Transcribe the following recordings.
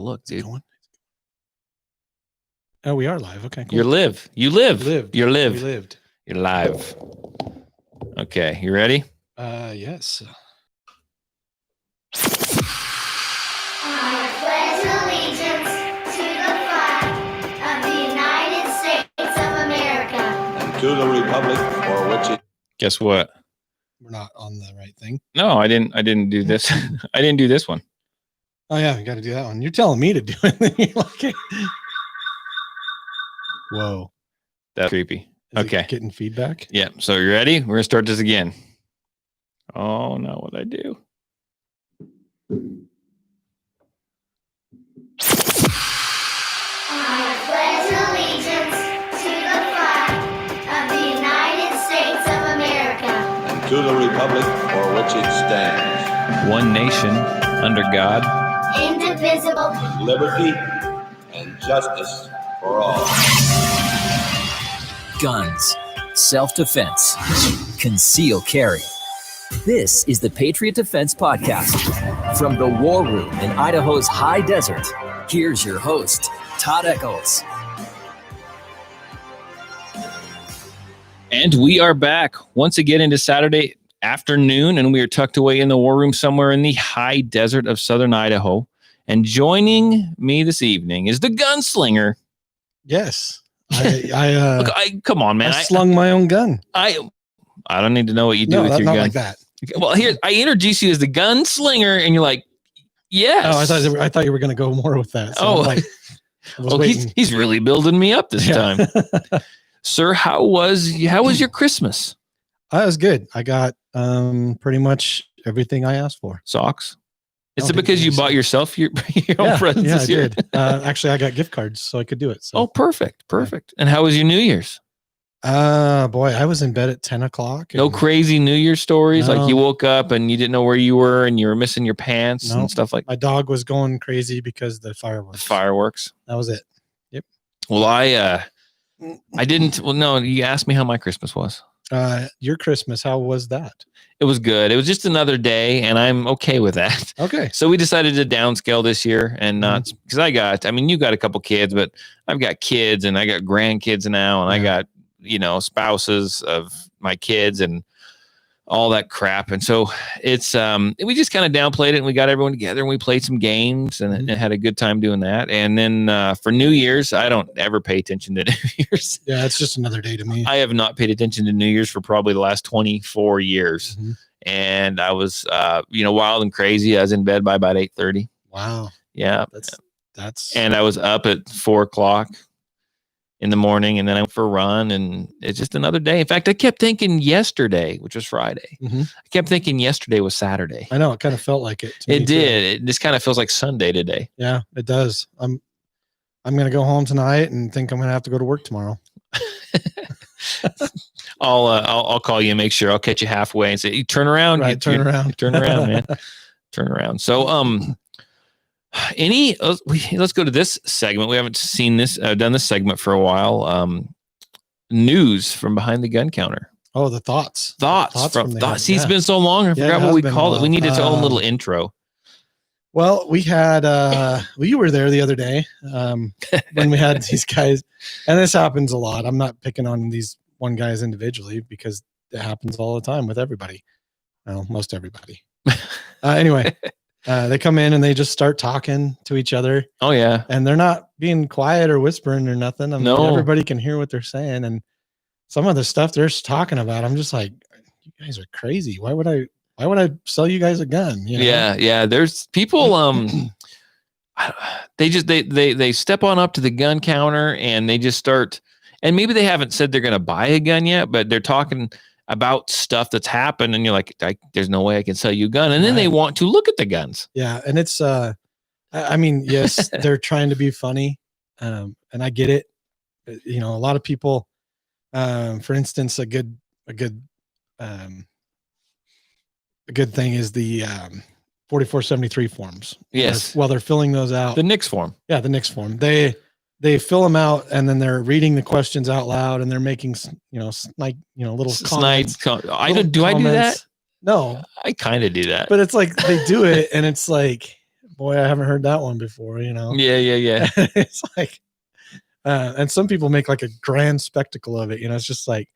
Look, dude. Oh, we are live. Okay, cool. You live. You live. Lived. You live. We lived. You're live. Okay, you ready? Yes. I pledge allegiance to the flag of the United States of America and to the republic for which it... Guess what? We're not on the right thing. No, I didn't do this. I didn't do this one. Oh, yeah, you got to do that one. You're telling me to do it. You're like, whoa. That's creepy. Is Okay. it getting feedback? Yeah. So you ready? We're going to start this again. Oh, no. What'd I do? I pledge allegiance to the flag of the United States of America and to the republic for which it stands, One nation under God. indivisible, with liberty and justice for all. Guns, self-defense, conceal carry. This is the Patriot Defense Podcast. From the War Room in Idaho's high desert, here's your host, Todd Echols. And we are back once again into Saturday afternoon, and we are tucked away in the war room somewhere in the high desert of southern Idaho. And joining me this evening is the gunslinger. Yes. I Look, come on, man. I slung my own gun. I don't need to know what you do with your not gun. like that. Well, here I introduce you as the gunslinger, and you're like, yes. Oh, I thought you were going to go more with that. So Oh. I'm like, I was waiting. he's really building me up this time, sir. How was your Christmas? That was good. I got pretty much everything I asked for. Socks. Is I it don't because think you so. bought yourself your own presents Yeah, I this year? did. Actually, I got gift cards, so I could do it. So. Oh, perfect. And how was your New Year's? Boy, I was in bed at 10 o'clock. No and- crazy New Year's stories? No. Like you woke up and you didn't know where you were and you were missing your pants No. and stuff like My dog was going crazy because of the the fireworks. fireworks. That was it. Well, I didn't. Well, no, you asked me how my Christmas was. Your Christmas, how was that? It was good. It was just another day, and I'm okay with that. Okay. So we decided to downscale this year and not because you got a couple kids, but I've got kids and I got grandkids now, and I Yeah. got, spouses of my kids and all that crap. And so it's, we just kind of downplayed it and we got everyone together and we played some games and had a good time doing that. And then for New Year's, I don't ever pay attention to New Year's. Yeah, it's just another day to me. I have not paid attention to New Year's for probably the last 24 years. Mhm. And I was, wild and crazy. I was in bed by about 8:30. Wow. Yeah. That's And I was up at 4:00 in the morning, and then I went for a run, and it's just another day. In fact, I kept thinking yesterday, which was Friday. Mhm. I kept thinking yesterday was Saturday. I know it kind of felt like it. To me, It too. did. It just kind of feels like Sunday today. Yeah, it does. I'm gonna go home tonight and think I'm gonna have to go to work tomorrow. I'll call you and make sure I'll catch you halfway and say, "You turn around, Right, turn around. turn around, man, turn around." So, let's go to this segment. We haven't done this segment for a while. News from behind the gun counter. Oh, the thoughts. Thoughts from the thoughts. head, It's yeah. been so long. I Yeah, it forgot what has we been a call it. We while. need its own little intro. Well, we had you were there the other day when we had these guys, and this happens a lot. I'm not picking on these one guys individually because it happens all the time with everybody. Well, most everybody. Anyway, they come in and they just start talking to each other, Oh yeah. and they're not being quiet or whispering or nothing. No. Everybody can hear what they're saying, and some of the stuff they're talking about, I'm just like, you guys are crazy. Why would I sell you guys a gun? You know? Yeah. There's people. They step on up to the gun counter and they just start. And maybe they haven't said they're going to buy a gun yet, but they're talking about stuff that's happened, and you're like, "There's no way I can sell you a gun." And then they Right. want to look at the guns. Yeah, and it's I mean, yes, they're trying to be funny, and I get it. A lot of people, for instance, a good thing is the 4473 forms. Yes. While they're filling those out, The Nix form. the next form, they fill them out and then they're reading the questions out loud and they're making little comments. I do that? No, I kind of do that. but it's like they do it and it's like, boy, I haven't heard that one before, you know? Yeah. It's like, and some people make like a grand spectacle of it. You know, it's just like,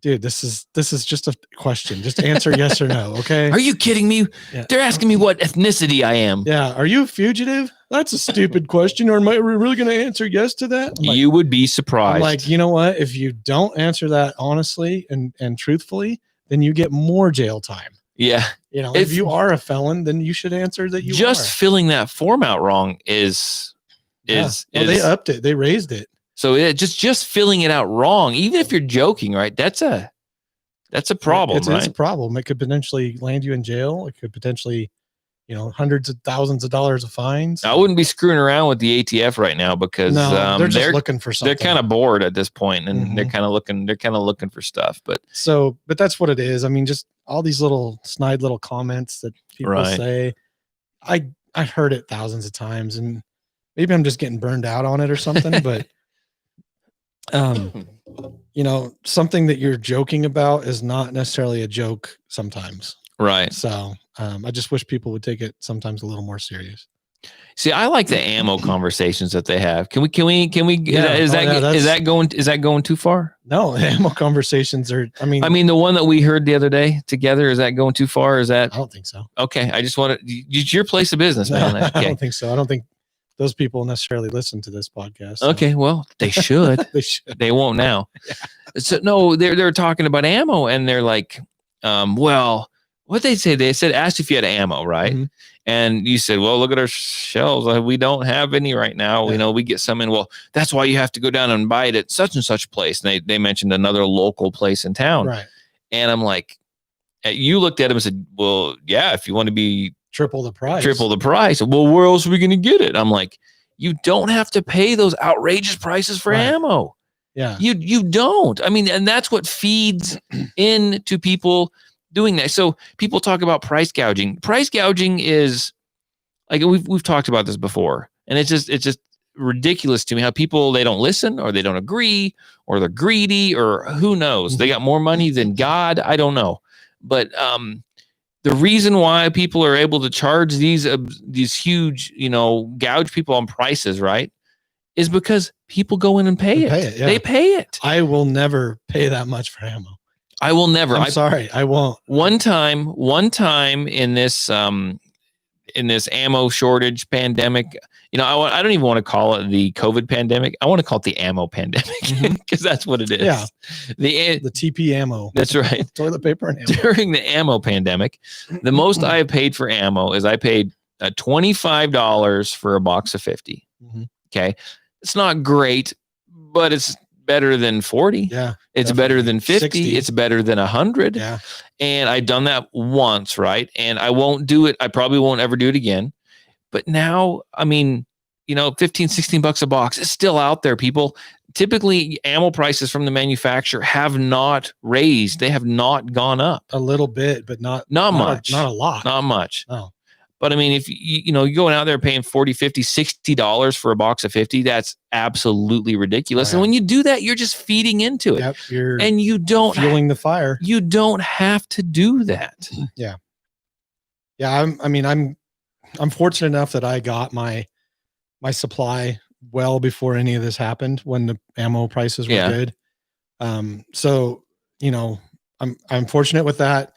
dude, this is just a question. Just answer yes or no. Okay. Are you kidding me? Yeah. They're asking me what ethnicity I am. Yeah. Are you a fugitive? That's a stupid question. Or am I really going to answer yes to that? I'm like, You would be surprised. I'm like, you know what? If you don't answer that honestly and truthfully, then you get more jail time. Yeah. You know, If- if you are a felon, then you should answer that you Just are. filling that form out wrong is Well, they upped it. They raised it. so it just filling it out wrong, even if you're joking, right? That's a problem, It's right? a problem. It could potentially land you in jail. It could potentially, you know, hundreds of thousands of dollars of fines. I wouldn't be screwing around with the ATF right now because No, they're just looking for something. they're kind of bored at this point, and they're Mhm. kind of looking for stuff. But but that's what it is. I mean, just all these little snide little comments that people Right. say. I've heard it thousands of times, and maybe I'm just getting burned out on it or something. But you know, something that you're joking about is not necessarily a joke sometimes. right. So I just wish people would take it sometimes a little more serious. See, I like the ammo conversations that they have. Can we? Yeah. Is Oh, yeah, that going too far? No, ammo conversations are. I mean, The one that we heard the other day together, is that going too far? Is I that don't think so. okay? I just want to. It's your place of business, No, man. I Okay. don't think so. I don't think those people necessarily listen to this podcast. so Okay. Well, they should. they should. They won't now. So no, they're talking about ammo, and they're like, well, what they say? They said asked if you had ammo, right? Mhm. And you said, well, look at our shelves. We don't have any right now. Yeah. You know, we get some in. Well, that's why you have to go down and buy it at such and such place. And they mentioned another local place in town. Right. And I'm like, you looked at him and said, well, yeah, if you want to be Triple the price. triple the price, well, where else are we going to get it? I'm like, you don't have to pay those outrageous prices for Right. ammo. Yeah. You don't. I mean, and that's what feeds into people doing that. So people talk about price gouging. Price gouging is like we've talked about this before, and it's just ridiculous to me how people, they don't listen, or they don't agree, or they're greedy, or who knows. They got more money than God. I don't know. But the reason why people are able to charge these huge, you know, gouge people on prices, right, is because people go in and pay it. Yeah. They pay it. I will never pay that much for ammo. I will never. I'm sorry. I won't. One time in this ammo shortage pandemic, you know, I don't even want to call it the COVID pandemic. I want to call it the ammo pandemic, because that's what it is. Yeah. The TP ammo. that's right. Toilet paper and ammo. During the ammo pandemic, the most I have paid for ammo is I paid $25 for a box of 50. Mhm. Okay. It's not great, but it's better than 40. Yeah. It's definitely. better than 50. 60. It's better than 100. Yeah. And I've done that once, right? And I won't do it. I probably won't ever do it again. But now, I mean, you know, 15, 16 bucks a box is still out there, people. Typically, ammo prices from the manufacturer have not raised. They have not gone up. A little bit, but not much. Not a lot. Not much. No. But I mean, if you know, you're going out there paying $40, $50, $60 for a box of 50, that's absolutely ridiculous. Oh, yeah. And when you do that, you're just feeding into it. Yep. You're And you don't fueling the fire. you don't have to do that. Yeah. I'm fortunate enough that I got my supply well before any of this happened, when the ammo prices were Yeah. good. So, you know, I'm fortunate with that.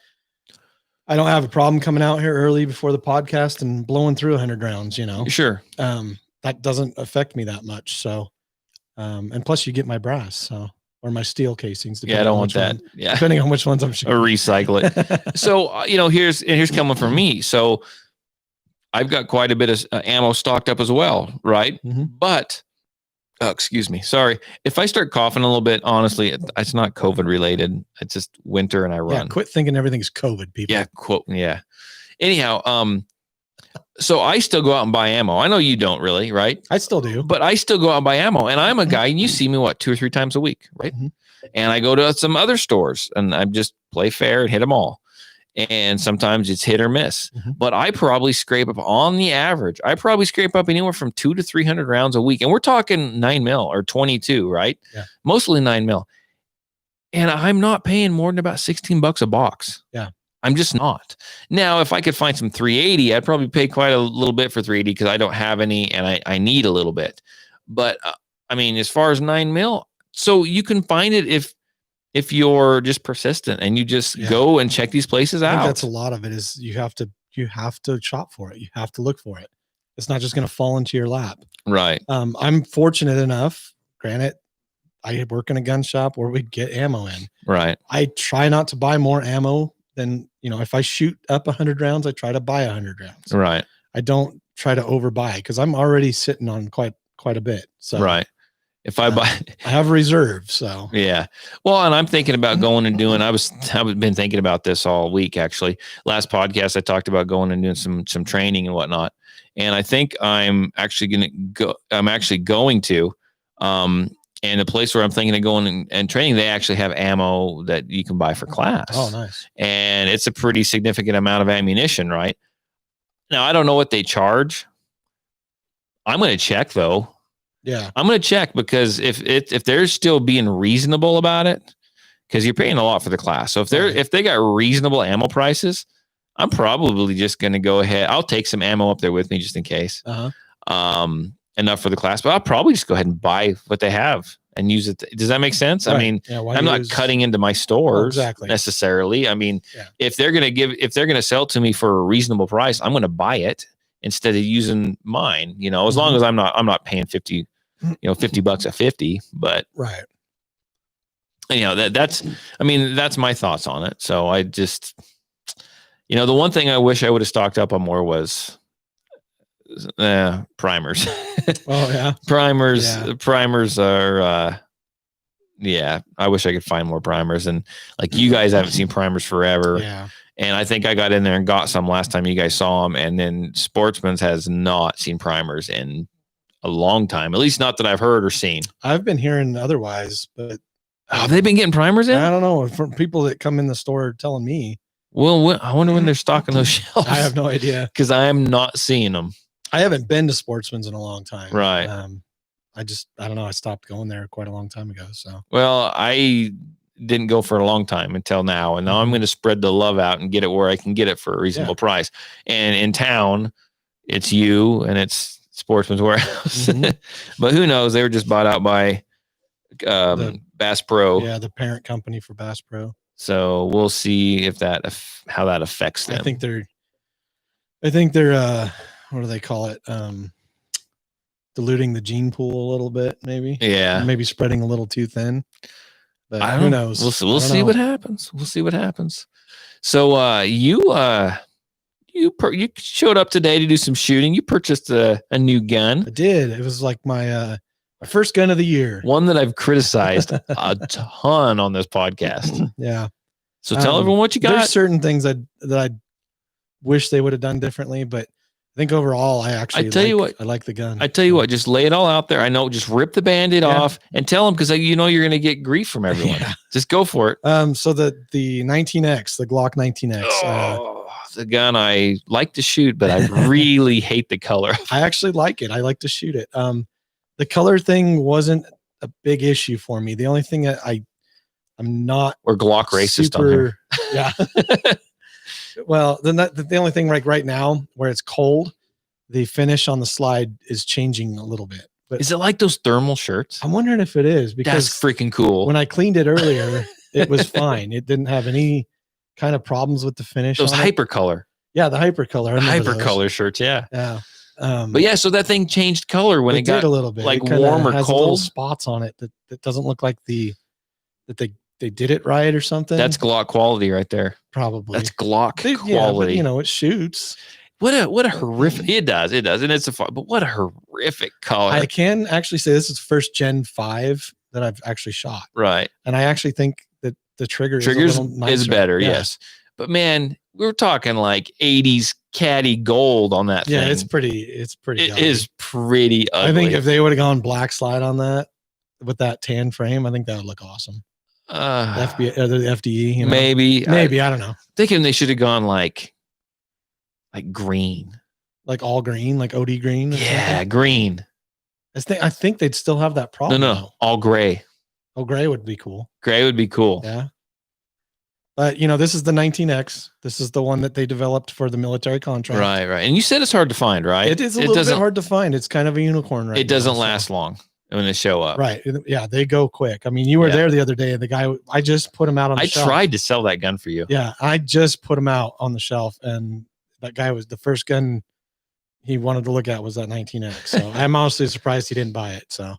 I don't have a problem coming out here early before the podcast and blowing through 100 rounds, you know. Sure. That doesn't affect me that much. So, and plus you get my brass, so, or my steel casings. Yeah, I depending don't on want which that. one- Yeah. Depending on which ones I'm Or shooting. recycle it. So, you know, here's coming from me. So I've got quite a bit of ammo stocked up as well, right? Mhm. But, excuse me, sorry. If I start coughing a little bit, honestly, it's not COVID related. It's just winter and I Yeah, run. quit thinking everything's COVID, people. Yeah, quote. Yeah. Anyhow, so I still go out and buy ammo. I know you don't really, right? I still do. But I still go out and buy ammo, and I'm a guy, and you see me 2 or 3 times a week, right? Mhm. And I go to some other stores, and I just play fair and hit them all. And sometimes it's hit or miss. Mhm. But I probably scrape up, on the average, I probably scrape up anywhere from 200 to 300 rounds a week, and we're talking 9mm or 22, right? Yeah. Mostly 9mm. And I'm not paying more than about $16 a box. Yeah. I'm just not. Now, if I could find some 380, I'd probably pay quite a little bit for 380 because I don't have any and I need a little bit. But I mean, as far as 9mm, so you can find it if you're just persistent and you just go and check these places I think out. that's a lot of it is you have to shop for it. You have to look for it. It's not just going to fall into your lap. Right. I'm fortunate enough, granted, I work in a gun shop where we get ammo in. Right. I try not to buy more ammo than, if I shoot up 100 rounds, I try to buy 100 rounds. Right. I don't try to overbuy because I'm already sitting on quite a bit. So right. If I buy, I have reserves. So yeah. Well, and I'm thinking about going and doing. I've been thinking about this all week. Actually, last podcast I talked about going and doing some training and whatnot. And I think I'm actually going to go. I'm actually going to. And the place where I'm thinking of going and training, they actually have ammo that you can buy for class. Oh, nice. And it's a pretty significant amount of ammunition, right? Now, I don't know what they charge. I'm going to check, though. Yeah. I'm going to check because if they're still being reasonable about it, because you're paying a lot for the class. So if they got reasonable ammo prices, I'm probably just going to go ahead. I'll take some ammo up there with me just in case. Enough for the class, but I'll probably just go ahead and buy what they have and use it. Does that make sense? Right. I mean, I'm not cutting into my stores necessarily. I mean, if they're going to sell to me for a reasonable price, I'm going to buy it instead of using mine, as long as I'm not paying $50 a 50, but right. That's my thoughts on it. So I just, the one thing I wish I would have stocked up on more was primers. Oh yeah. Primers are I wish I could find more primers, and like you guys haven't seen primers forever. Yeah. And I think I got in there and got some last time you guys saw them, and then Sportsman's has not seen primers in a long time, at least not that I've heard or seen. I've been hearing otherwise, but have they been getting primers in? I don't know, from people that come in the store telling me. Well, I wonder when they're stocking those shelves. I have no idea because I am not seeing them. I haven't been to Sportsman's in a long time. Right. I don't know. I stopped going there quite a long time ago. So, well, I didn't go for a long time until now. And now I'm going to spread the love out and get it where I can get it for a reasonable price. And in town, it's you and it's Sportsman's Warehouse. But who knows? They were just bought out by Bass Pro. Yeah, the parent company for Bass Pro. So we'll see if how that affects them. I think they're what do they call it? Diluting the gene pool a little bit, maybe. Yeah. Maybe spreading a little too thin. But who knows? We'll see what happens. We'll see what happens. So you showed up today to do some shooting. You purchased a new gun. I did. It was like my first gun of the year. One that I've criticized a ton on this podcast. Yeah. So tell everyone what you got. There's certain things that I wish they would have done differently, but I think overall, I like the gun. I tell you what, just lay it all out there. I know, just rip the Band-Aid off and tell them, because you're going to get grief from everyone. Yeah. Just go for it. So the 19X, the Glock 19X. The gun I like to shoot, but I really hate the color. I actually like it. I like to shoot it. The color thing wasn't a big issue for me. The only thing that I'm not. Or Glock racist on here. Yeah. Well, then the only thing right now where it's cold, the finish on the slide is changing a little bit. But is it like those thermal shirts? I'm wondering if it is, because that's freaking cool. When I cleaned it earlier, it was fine. It didn't have any kind of problems with the finish. Those hypercolor. Yeah, the hypercolor. Hypercolor shirts. Yeah. Yeah. But yeah, so that thing changed color when it got a little bit, like warm or has cold. Little spots on it that doesn't look like that they did it right or something. That's Glock quality right there. Probably. That's Glock quality. Yeah, but, it shoots. What a horrific. It does, and it's but what a horrific color. I can actually say this is first Gen 5 that I've actually shot. Right. And I actually think that the triggers is better. Yeah. Yes. But man, we were talking like 80s caddy gold on that thing. Yeah, it's pretty. It is pretty ugly. I think if they would have gone black slide on that with that tan frame, I think that would look awesome. The FDE, maybe I don't know. Thinking they should have gone like green, like all green, like OD green. Yeah, green. I think they'd still have that problem. No, all gray. Oh, gray would be cool. Gray would be cool. Yeah. But this is the 19X. This is the one that they developed for the military contract. Right. And you said it's hard to find, right? It is a little bit hard to find. It's kind of a unicorn right It doesn't last long when they show up. Right. Yeah, they go quick. I mean, you were there the other day, and the guy, I just put him out on the shelf. I tried to sell that gun for you. Yeah, I just put him out on the shelf, and that guy was the first gun he wanted to look at was that 19X. So I'm honestly surprised he didn't buy it. So,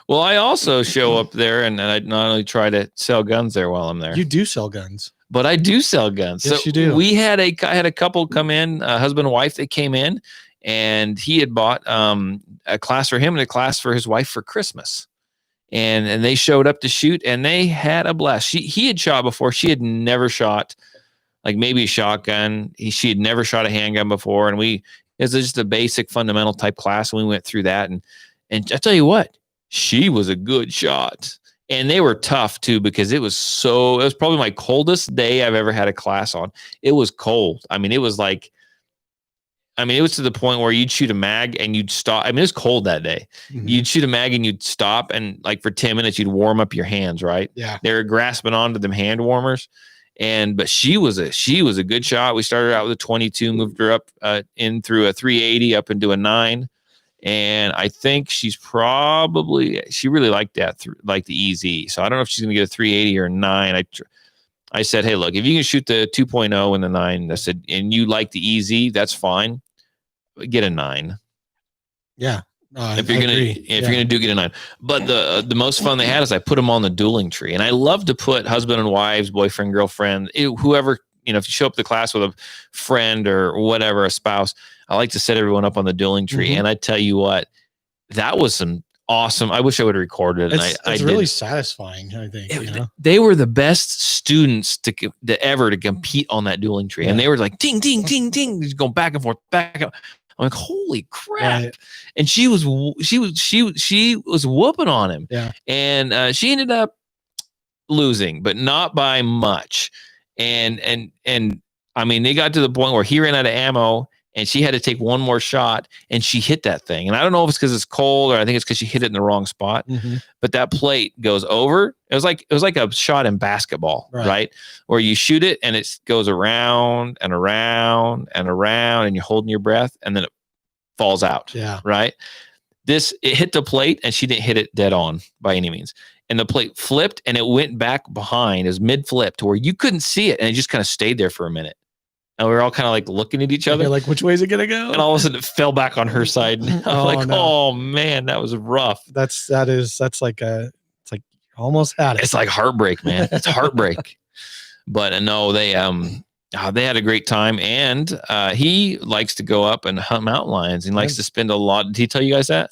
well, I also show up there, and I not only try to sell guns there while I'm there. You do sell guns. But I do sell guns. Yes, so you do. I had a couple come in, a husband and wife. They came in, and he had bought a class for him and a class for his wife for Christmas. And they showed up to shoot, and they had a blast. He had shot before. She had never shot, like maybe a shotgun. She had never shot a handgun before. And it was just a basic fundamental type class. And we went through that. And I tell you what, she was a good shot. And they were tough too, because it was probably my coldest day I've ever had a class on. It was cold. I mean, it was to the point where you'd shoot a mag and you'd stop. I mean, it was cold that day. Mm-hmm. You'd shoot a mag and you'd stop, and like for 10 minutes, you'd warm up your hands, right? Yeah. They were grasping onto them hand warmers. But she was a good shot. We started out with a 22, moved her up in through a 380 up into a 9. And I think she really liked that, like the EZ. So I don't know if she's going to get a 380 or a 9. I said, hey, look, if you can shoot the 2.0 and the 9, I said, and you like the EZ, that's fine. Get a 9. Yeah. If you're gonna get a 9. But the most fun they had is I put them on the dueling tree, and I love to put husband and wives, boyfriend, girlfriend, whoever. If you show up to class with a friend or whatever, a spouse, I like to set everyone up on the dueling tree. Mm-hmm. And I tell you what, that was some awesome. I wish I would have recorded it. It's really satisfying, I think. They were the best students to compete on that dueling tree. Yeah. And they were like, ding, ding, ding, ding, just going back and forth, back up. I'm like, holy crap. Right. And she was whooping on him. Yeah. And she ended up losing, but not by much. And I mean, they got to the point where he ran out of ammo, and she had to take one more shot, and she hit that thing. And I don't know if it's because it's cold, or I think it's because she hit it in the wrong spot. Mm-hmm. But that plate goes over. It was like a shot in basketball, right? Where you shoot it and it goes around and around and around, and you're holding your breath, and then it falls out. Yeah. Right. It hit the plate, and she didn't hit it dead on by any means. And the plate flipped, and it went back behind. It was mid-flip to where you couldn't see it, and it just kind of stayed there for a minite. And we were all kind of like looking at each other. You're like, which way is it gonna go? And all of a sudden, it fell back on her side. Oh man, that was rough. That's like almost had it. It's like heartbreak, man. It's heartbreak. But no, they had a great time, and he likes to go up and hunt mountain lions. He likes to spend a lot. Did he tell you guys that?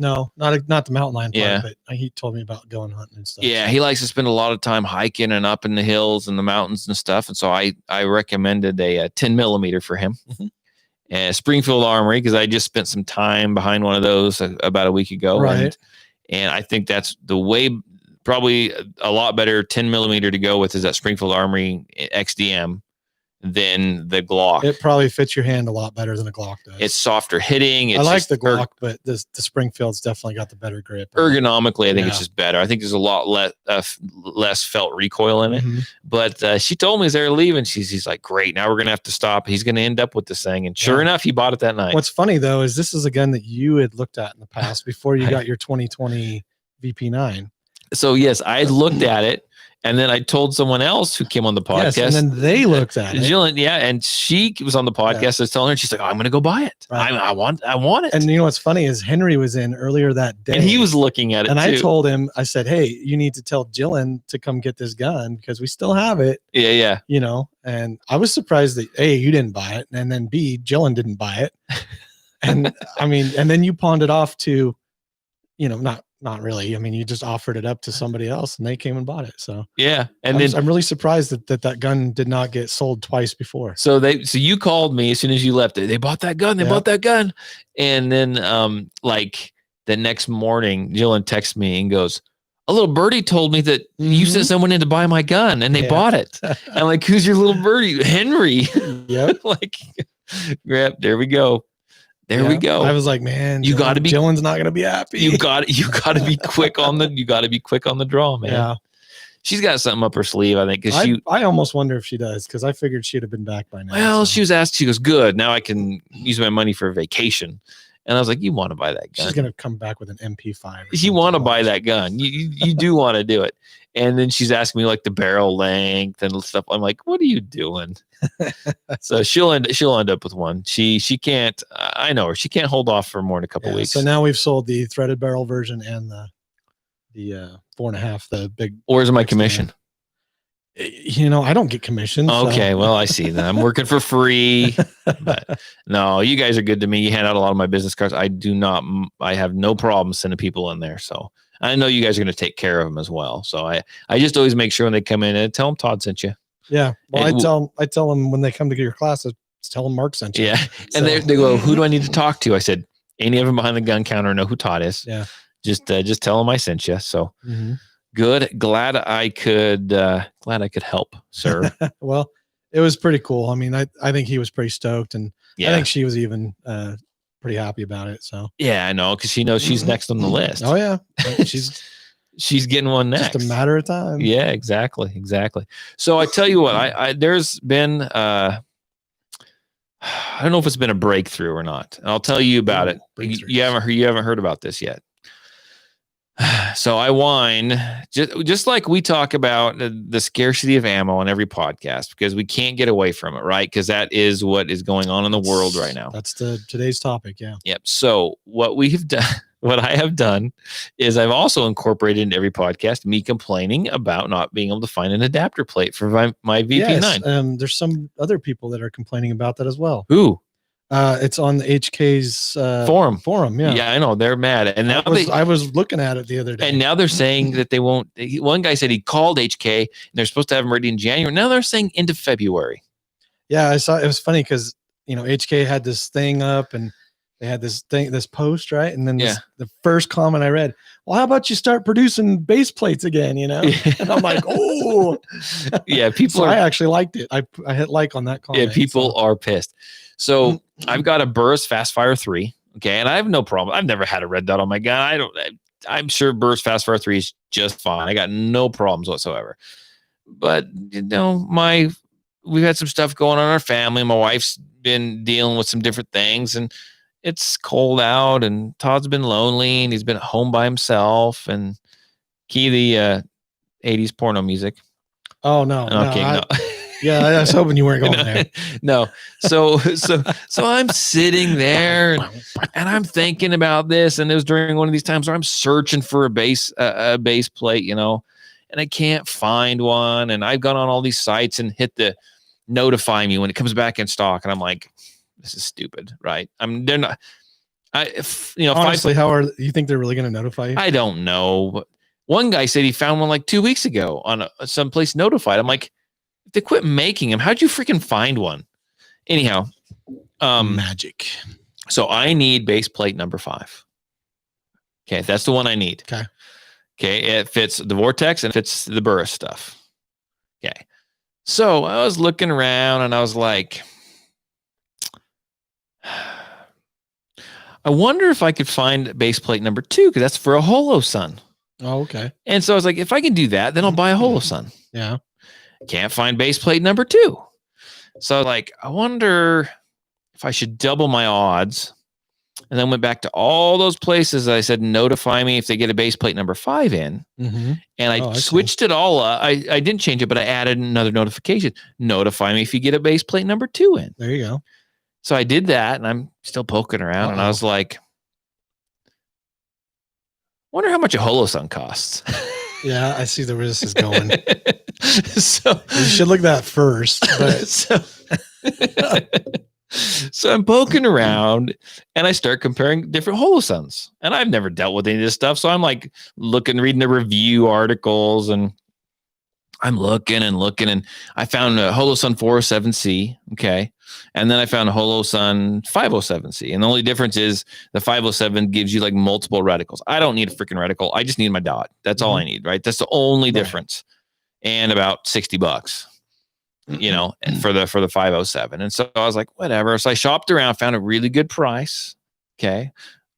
No, not the mountain lion part, but he told me about going hunting and stuff. Yeah, he likes to spend a lot of time hiking and up in the hills and the mountains and stuff. And so I recommended a 10 millimeter for him. Mm-hmm. And Springfield Armory, because I just spent some time behind one of those about a week ago. Right. And I think that's the way, probably a lot better 10 millimeter to go with is that Springfield Armory XDM than the Glock. It probably fits your hand a lot better than a Glock does. It's softer hitting. I like the Glock, but the Springfield's definitely got the better grip. Ergonomically, I think it's just better. I think there's a lot less felt recoil in it. Mm-hmm. But she told me as they're leaving, he's like, great, now we're going to have to stop. He's going to end up with this thing. And sure enough, he bought it that night. What's funny, though, is this is a gun that you had looked at in the past before you got your 2020 VP9. So, yes, I had looked at it. And then I told someone else who came on the podcast. Yes, and then they looked at it. Jillian, and she was on the podcast. I was telling her, she's like, I'm going to go buy it. Right. I want it. And you know what's funny is Henry was in earlier that day. And he was looking at it, and too. I told him, I said, hey, you need to tell Jillian to come get this gun because we still have it. Yeah. And I was surprised that, A, you didn't buy it. And then B, Jillian didn't buy it. And I mean, and then you pawned it off to, not really. I mean, you just offered it up to somebody else and they came and bought it. So yeah. And I'm really surprised that gun did not get sold twice before. So you called me as soon as you left. They bought that gun. They bought that gun. And then like the next morning, Jillian texts me and goes, a little birdie told me that you sent someone in to buy my gun and they bought it. I'm like, who's your little birdie? Henry. Yep. Like, there we go. There we go. I was like, man, you got to be. Jillian's not going to be happy. You got to be quick on the. You got to be quick on the draw, man. Yeah. she's got something up her sleeve, I think. Because I almost wonder if she does, because I figured she'd have been back by now. well, so. she was asked. She goes, "Good. Now I can use my money for a vacation." And I was like, "You want to buy that gun? She's gonna come back with an MP5. You want to buy that gun? You do want to do it." And then she's asking me like the barrel length and stuff. I'm like, "What are you doing?" So she'll end up with one. She can't. I know her. She can't hold off for more than a couple weeks. So now we've sold the threaded barrel version and the 4.5, the big. Where's my commission? I don't get commission. Okay, well, I see that. I'm working for free. But no, you guys are good to me. You hand out a lot of my business cards. I have no problem sending people in there. So I know you guys are going to take care of them as well. So I just always make sure when they come in and tell them Todd sent you. Yeah. Well, I tell them when they come to your class, tell them Mark sent you. Yeah. And they go, "Who do I need to talk to?" I said, "Any of them behind the gun counter know who Todd is." Yeah. Just tell them I sent you. So good. Glad I could help, sir. Well, it was pretty cool. I mean, I think he was pretty stoked, and I think she was even pretty happy about it. So yeah, I know, because she knows she's next on the list. Oh yeah, she's getting one next. Just a matter of time. Yeah, exactly. So I tell you what, I there's been I don't know if it's been a breakthrough or not, and I'll tell you about it. You haven't heard about this yet. So I whine just like we talk about the scarcity of ammo on every podcast, because we can't get away from it, right? Because that is what is going on in the world right now. That's today's topic. Yeah. Yep. So what I have done is I've also incorporated into every podcast me complaining about not being able to find an adapter plate for my VP9. Yes, there's some other people that are complaining about that as well. Who? It's on the HK's forum. Yeah. Yeah, I know. They're mad. And now I was looking at it the other day. And now they're saying that they won't. One guy said he called HK and they're supposed to have them ready in January. Now they're saying into February. Yeah, I saw. It was funny because HK had this thing up and they had this post, right? And then the first comment I read, "Well, how about you start producing base plates again?" And I'm like, "Oh, yeah." People I actually liked it. I hit like on that comment. Yeah, people are pissed. So I've got a Burris Fast Fire 3. Okay, and I have no problem. I've never had a red dot on my gun. I'm sure Burris Fast Fire 3 is just fine. I got no problems whatsoever. But we've had some stuff going on in our family. My wife's been dealing with some different things, and it's cold out, and Todd's been lonely, and he's been at home by himself, and the 80s porno music. Oh no. Okay, no. Yeah, I was hoping you weren't going there. No. So I'm sitting there and I'm thinking about this, and it was during one of these times where I'm searching for a base plate, and I can't find one, and I've gone on all these sites and hit the notify me when it comes back in stock, and I'm like, this is stupid, right? They're not. Honestly, how are you think they're really going to notify you? I don't know. But one guy said he found one like 2 weeks ago on someplace notified. I'm like, if they quit making them, how'd you freaking find one? Anyhow, magic. So I need base plate number 5. Okay, that's the one I need. Okay, it fits the Vortex and fits the Burris stuff. Okay, so I was looking around and I was like, I wonder if I could find base plate number 2, because that's for a Holosun. Oh, okay. And so I was like, if I can do that, then I'll buy a Holosun. Yeah. Can't find base plate number 2. So I was like, I wonder if I should double my odds. And then went back to all those places. I said, notify me if they get a base plate number 5 in. Mm-hmm. And I switched it all up. I didn't change it, but I added another notification. Notify me if you get a base plate number 2 in. There you go. So I did that, and I'm still poking around. And I was like, wonder how much a Holosun costs. Yeah, I see where this is going. So you should look at that first. But so I'm poking around, and I start comparing different Holosuns. And I've never dealt with any of this stuff. So I'm like reading the review articles, and I'm looking, and I found a Holosun 407C. Okay. And then I found a Holosun 507C. And the only difference is the 507 gives you like multiple reticles. I don't need a freaking reticle. I just need my dot. That's all I need, right? That's the only difference. And about $60, and for the 507. And so I was like, whatever. So I shopped around, found a really good price. Okay.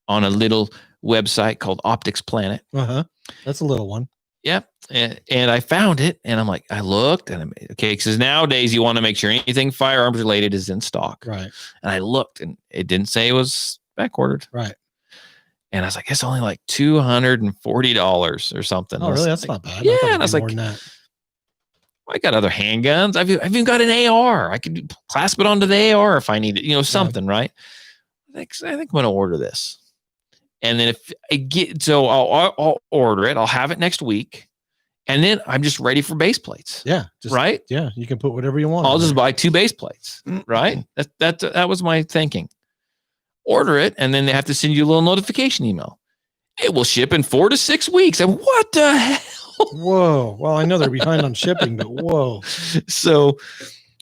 On a little website called Optics Planet. That's a little one. Yep. And I found it, and I'm like, I looked, and okay, because nowadays you want to make sure anything firearms related is in stock. Right. And I looked, and it didn't say it was back ordered. Right. And I was like, it's only like $240 or something. Oh, really? That's not bad. Yeah. I thought it'd And I was be like, more than that. I got other handguns. I've even got an AR. I could clasp it onto the AR if I need it, something, right? I think I'm going to order this. And then if I get, so I'll order it. I'll have it next week. And then I'm just ready for base plates. Yeah. Right? Yeah. You can put whatever you want. I'll just buy 2 base plates. Right? That was my thinking. Order it, and then they have to send you a little notification email. It will ship in 4 to 6 weeks. And what the hell? Whoa. Well, I know they're behind on shipping, but whoa. So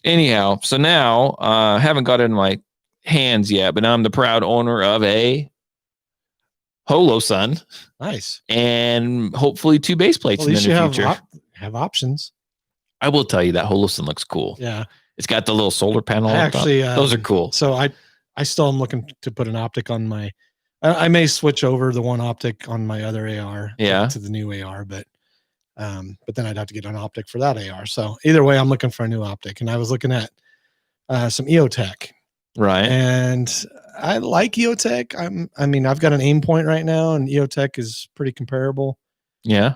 anyhow, so now I haven't got it in my hands yet, but I'm the proud owner of a Holosun. Nice. And hopefully 2 base plates in the near future. Have options. I will tell you that Holosun looks cool. Yeah. It's got the little solar panel. Actually, those are cool. So I still am looking to put an optic on my, I may switch over the one optic on my other AR to the new AR, but then I'd have to get an optic for that AR. So either way, I'm looking for a new optic, and I was looking at some EOTech. Right. And I like EOTech. I've got an aim point right now, and EOTech is pretty comparable. Yeah.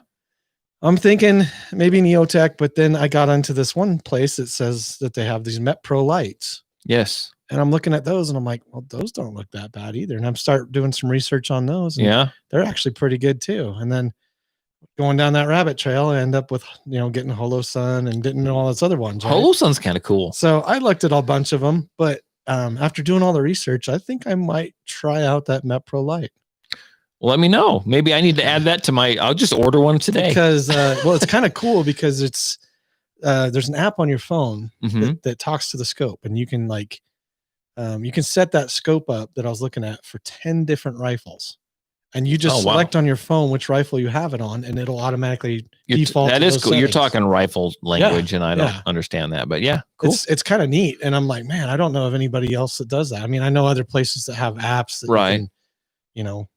I'm thinking maybe an EOTech, but then I got onto this one place that says that they have these Met Pro lights. Yes. And I'm looking at those, and I'm like, well, those don't look that bad either. And I'm start doing some research on those. And they're actually pretty good too. And then going down that rabbit trail, I end up with, getting Holosun and getting all those other ones. Right? Holosun's kind of cool. So I looked at a bunch of them, but after doing all the research, I think I might try out that Met Pro light. Well, let me know. Maybe I need to add that to I'll just order one today. Because, it's kind of cool because it's, there's an app on your phone that talks to the scope, and you can you can set that scope up that I was looking at for 10 different rifles, and you just select on your phone which rifle you have it on, and it'll automatically default. That is cool. Settings. You're talking rifle language, and I don't understand that, but yeah, cool. It's kind of neat. And I'm like, man, I don't know of anybody else that does that. I mean, I know other places that have apps that you can,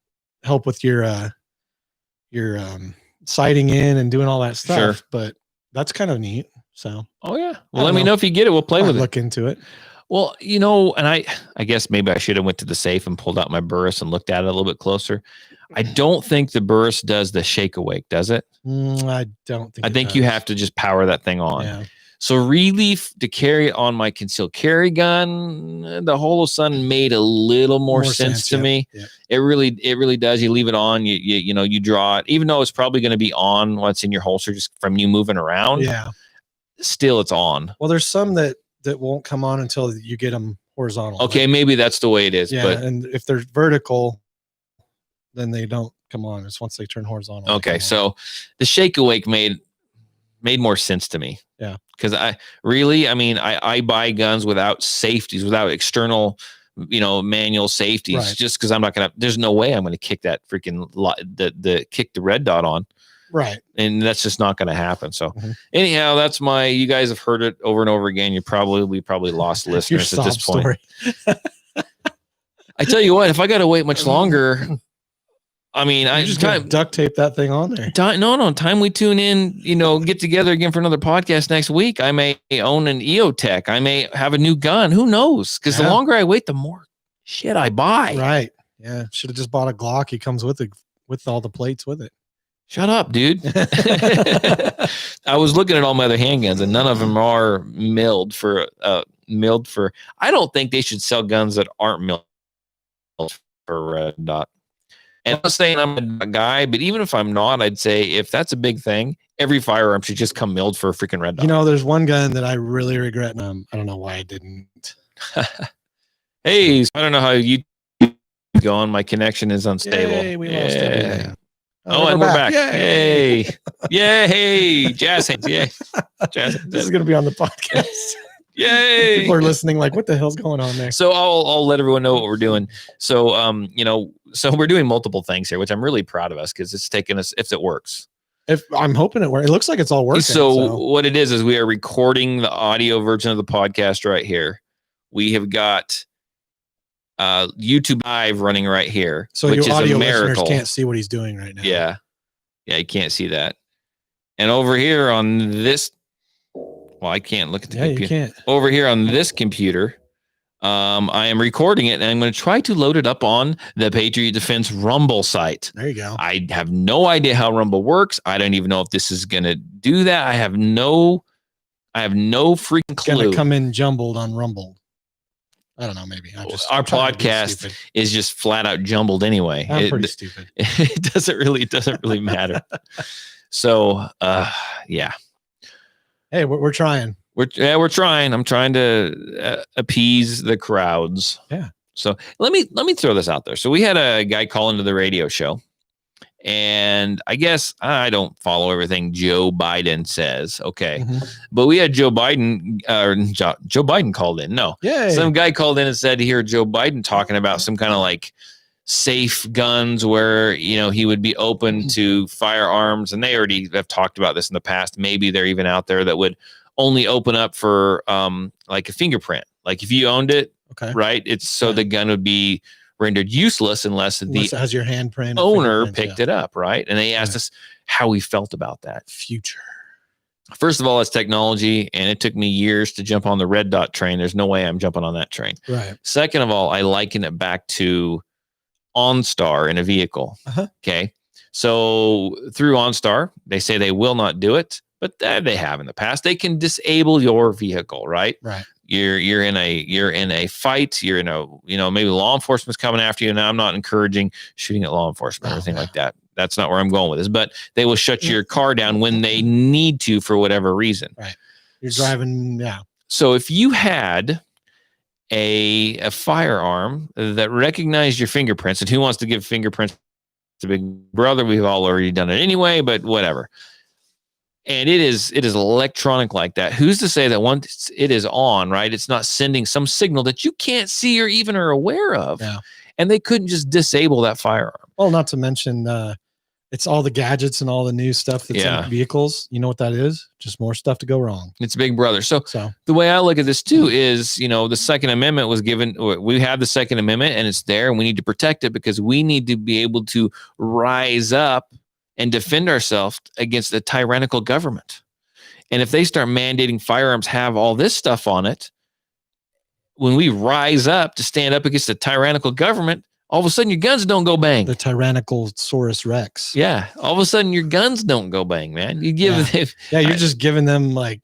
help with your sighting in and doing all that stuff, but that's kind of neat. So, well, let me know if you get it. We'll play with it. Look into it. Well, and I guess maybe I should have went to the safe and pulled out my Burris and looked at it a little bit closer. I don't think the Burris does the shake awake, does it? I don't think. I think you have to just power that thing on. Yeah. So really, to carry it on my concealed carry gun, the Holosun made a little more sense to me. Yeah. It really does. You leave it on, you draw it, even though it's probably going to be on once in your holster just from you moving around. Yeah. Still, it's on. Well, there's some that won't come on until you get them horizontal. Okay, maybe that's the way it is. Yeah, but and if they're vertical, then they don't come on. It's once they turn horizontal. Okay, so the shake awake made more sense to me. Yeah. Because I buy guns without safeties, without external, manual safeties, just because I'm not going to, there's no way I'm going to kick that freaking, kick the red dot on. Right. And that's just not going to happen. So anyhow, that's you guys have heard it over and over again. We probably lost listeners at this point. I tell you what, if I got to wait much longer, I just got to duct tape that thing on there. Time we tune in, get together again for another podcast next week. I may own an EOTech. I may have a new gun. Who knows? Because the longer I wait, the more shit I buy. Right. Yeah. Should have just bought a Glock. He comes with all the plates with it. Shut up, dude. I was looking at all my other handguns, and none of them are milled for. I don't think they should sell guns that aren't milled for red dot. And I'm not saying I'm a guy, but even if I'm not, I'd say if that's a big thing, every firearm should just come milled for a freaking red dot. There's one gun that I really regret. I don't know why I didn't. Hey, I don't know how you going. My connection is unstable. Yay, we lost everything. And we're back. Yay. Yay. Jazz hands. Yay. Jazz hands. This is going to be on the podcast. Yay. People are listening like, what the hell's going on there? So I'll let everyone know what we're doing. So, so we're doing multiple things here, which I'm really proud of us because it's taken us, if it works. If I'm hoping it works. It looks like it's all working. So what it is we are recording the audio version of the podcast right here. We have got YouTube Live running right here, so which your is audio a miracle. Listeners can't see what he's doing right now. Yeah, you can't see that. And over here on this, well, I can't look at the Yeah, you computer. can't. Over here on this computer, I am recording it, and I'm going to try to load it up on the Patriot Defense Rumble site. There you go. I have no idea how Rumble works. I don't even know if this is going to do that. I have no freaking clue. Gonna come in jumbled on Rumble. I don't know. Maybe Our podcast is just flat out jumbled anyway. I'm pretty stupid. It doesn't really matter. So, yeah. Hey, we're trying. We're trying. I'm trying to appease the crowds. Yeah. So let me throw this out there. So we had a guy call into the radio show, and I guess I don't follow everything Joe Biden says. Okay, but we had Joe Biden called in. No, yeah, some guy called in and said to hear Joe Biden talking about some kind of like safe guns where he would be open to firearms, and they already have talked about this in the past. Maybe they're even out there that would only open up for like a fingerprint. Like if you owned it, okay, right? It's so the gun would be rendered useless unless it has your handprint. Owner picked it up, right? And they asked us how we felt about that. Future. First of all, it's technology, and it took me years to jump on the red dot train. There's no way I'm jumping on that train. Right. Second of all, I liken it back to OnStar in a vehicle. Okay. So through OnStar, they say they will not do it, but they have in the past. They can disable your vehicle, right? Right. You're in a fight. You're in a maybe law enforcement's coming after you. Now I'm not encouraging shooting at law enforcement or anything like that. That's not where I'm going with this. But they will shut your car down when they need to for whatever reason. Right. You're driving. Yeah. So if you had a firearm that recognized your fingerprints, and who wants to give fingerprints to Big Brother? We've all already done it anyway, but whatever. And it is electronic like that. Who's to say that once it is on, right, it's not sending some signal that you can't see or even are aware of? Yeah. And they couldn't just disable that firearm. Well, not to mention it's all the gadgets and all the new stuff that's in vehicles. You know what that is? Just more stuff to go wrong. It's Big Brother. So the way I look at this too is, the Second Amendment was given. We have the Second Amendment, and it's there, and we need to protect it because we need to be able to rise up and defend ourselves against a tyrannical government. And if they start mandating firearms have all this stuff on it, when we rise up to stand up against a tyrannical government, all of a sudden your guns don't go bang. The tyrannical Saurus Rex. Yeah. All of a sudden your guns don't go bang, man. You give them. You're just giving them like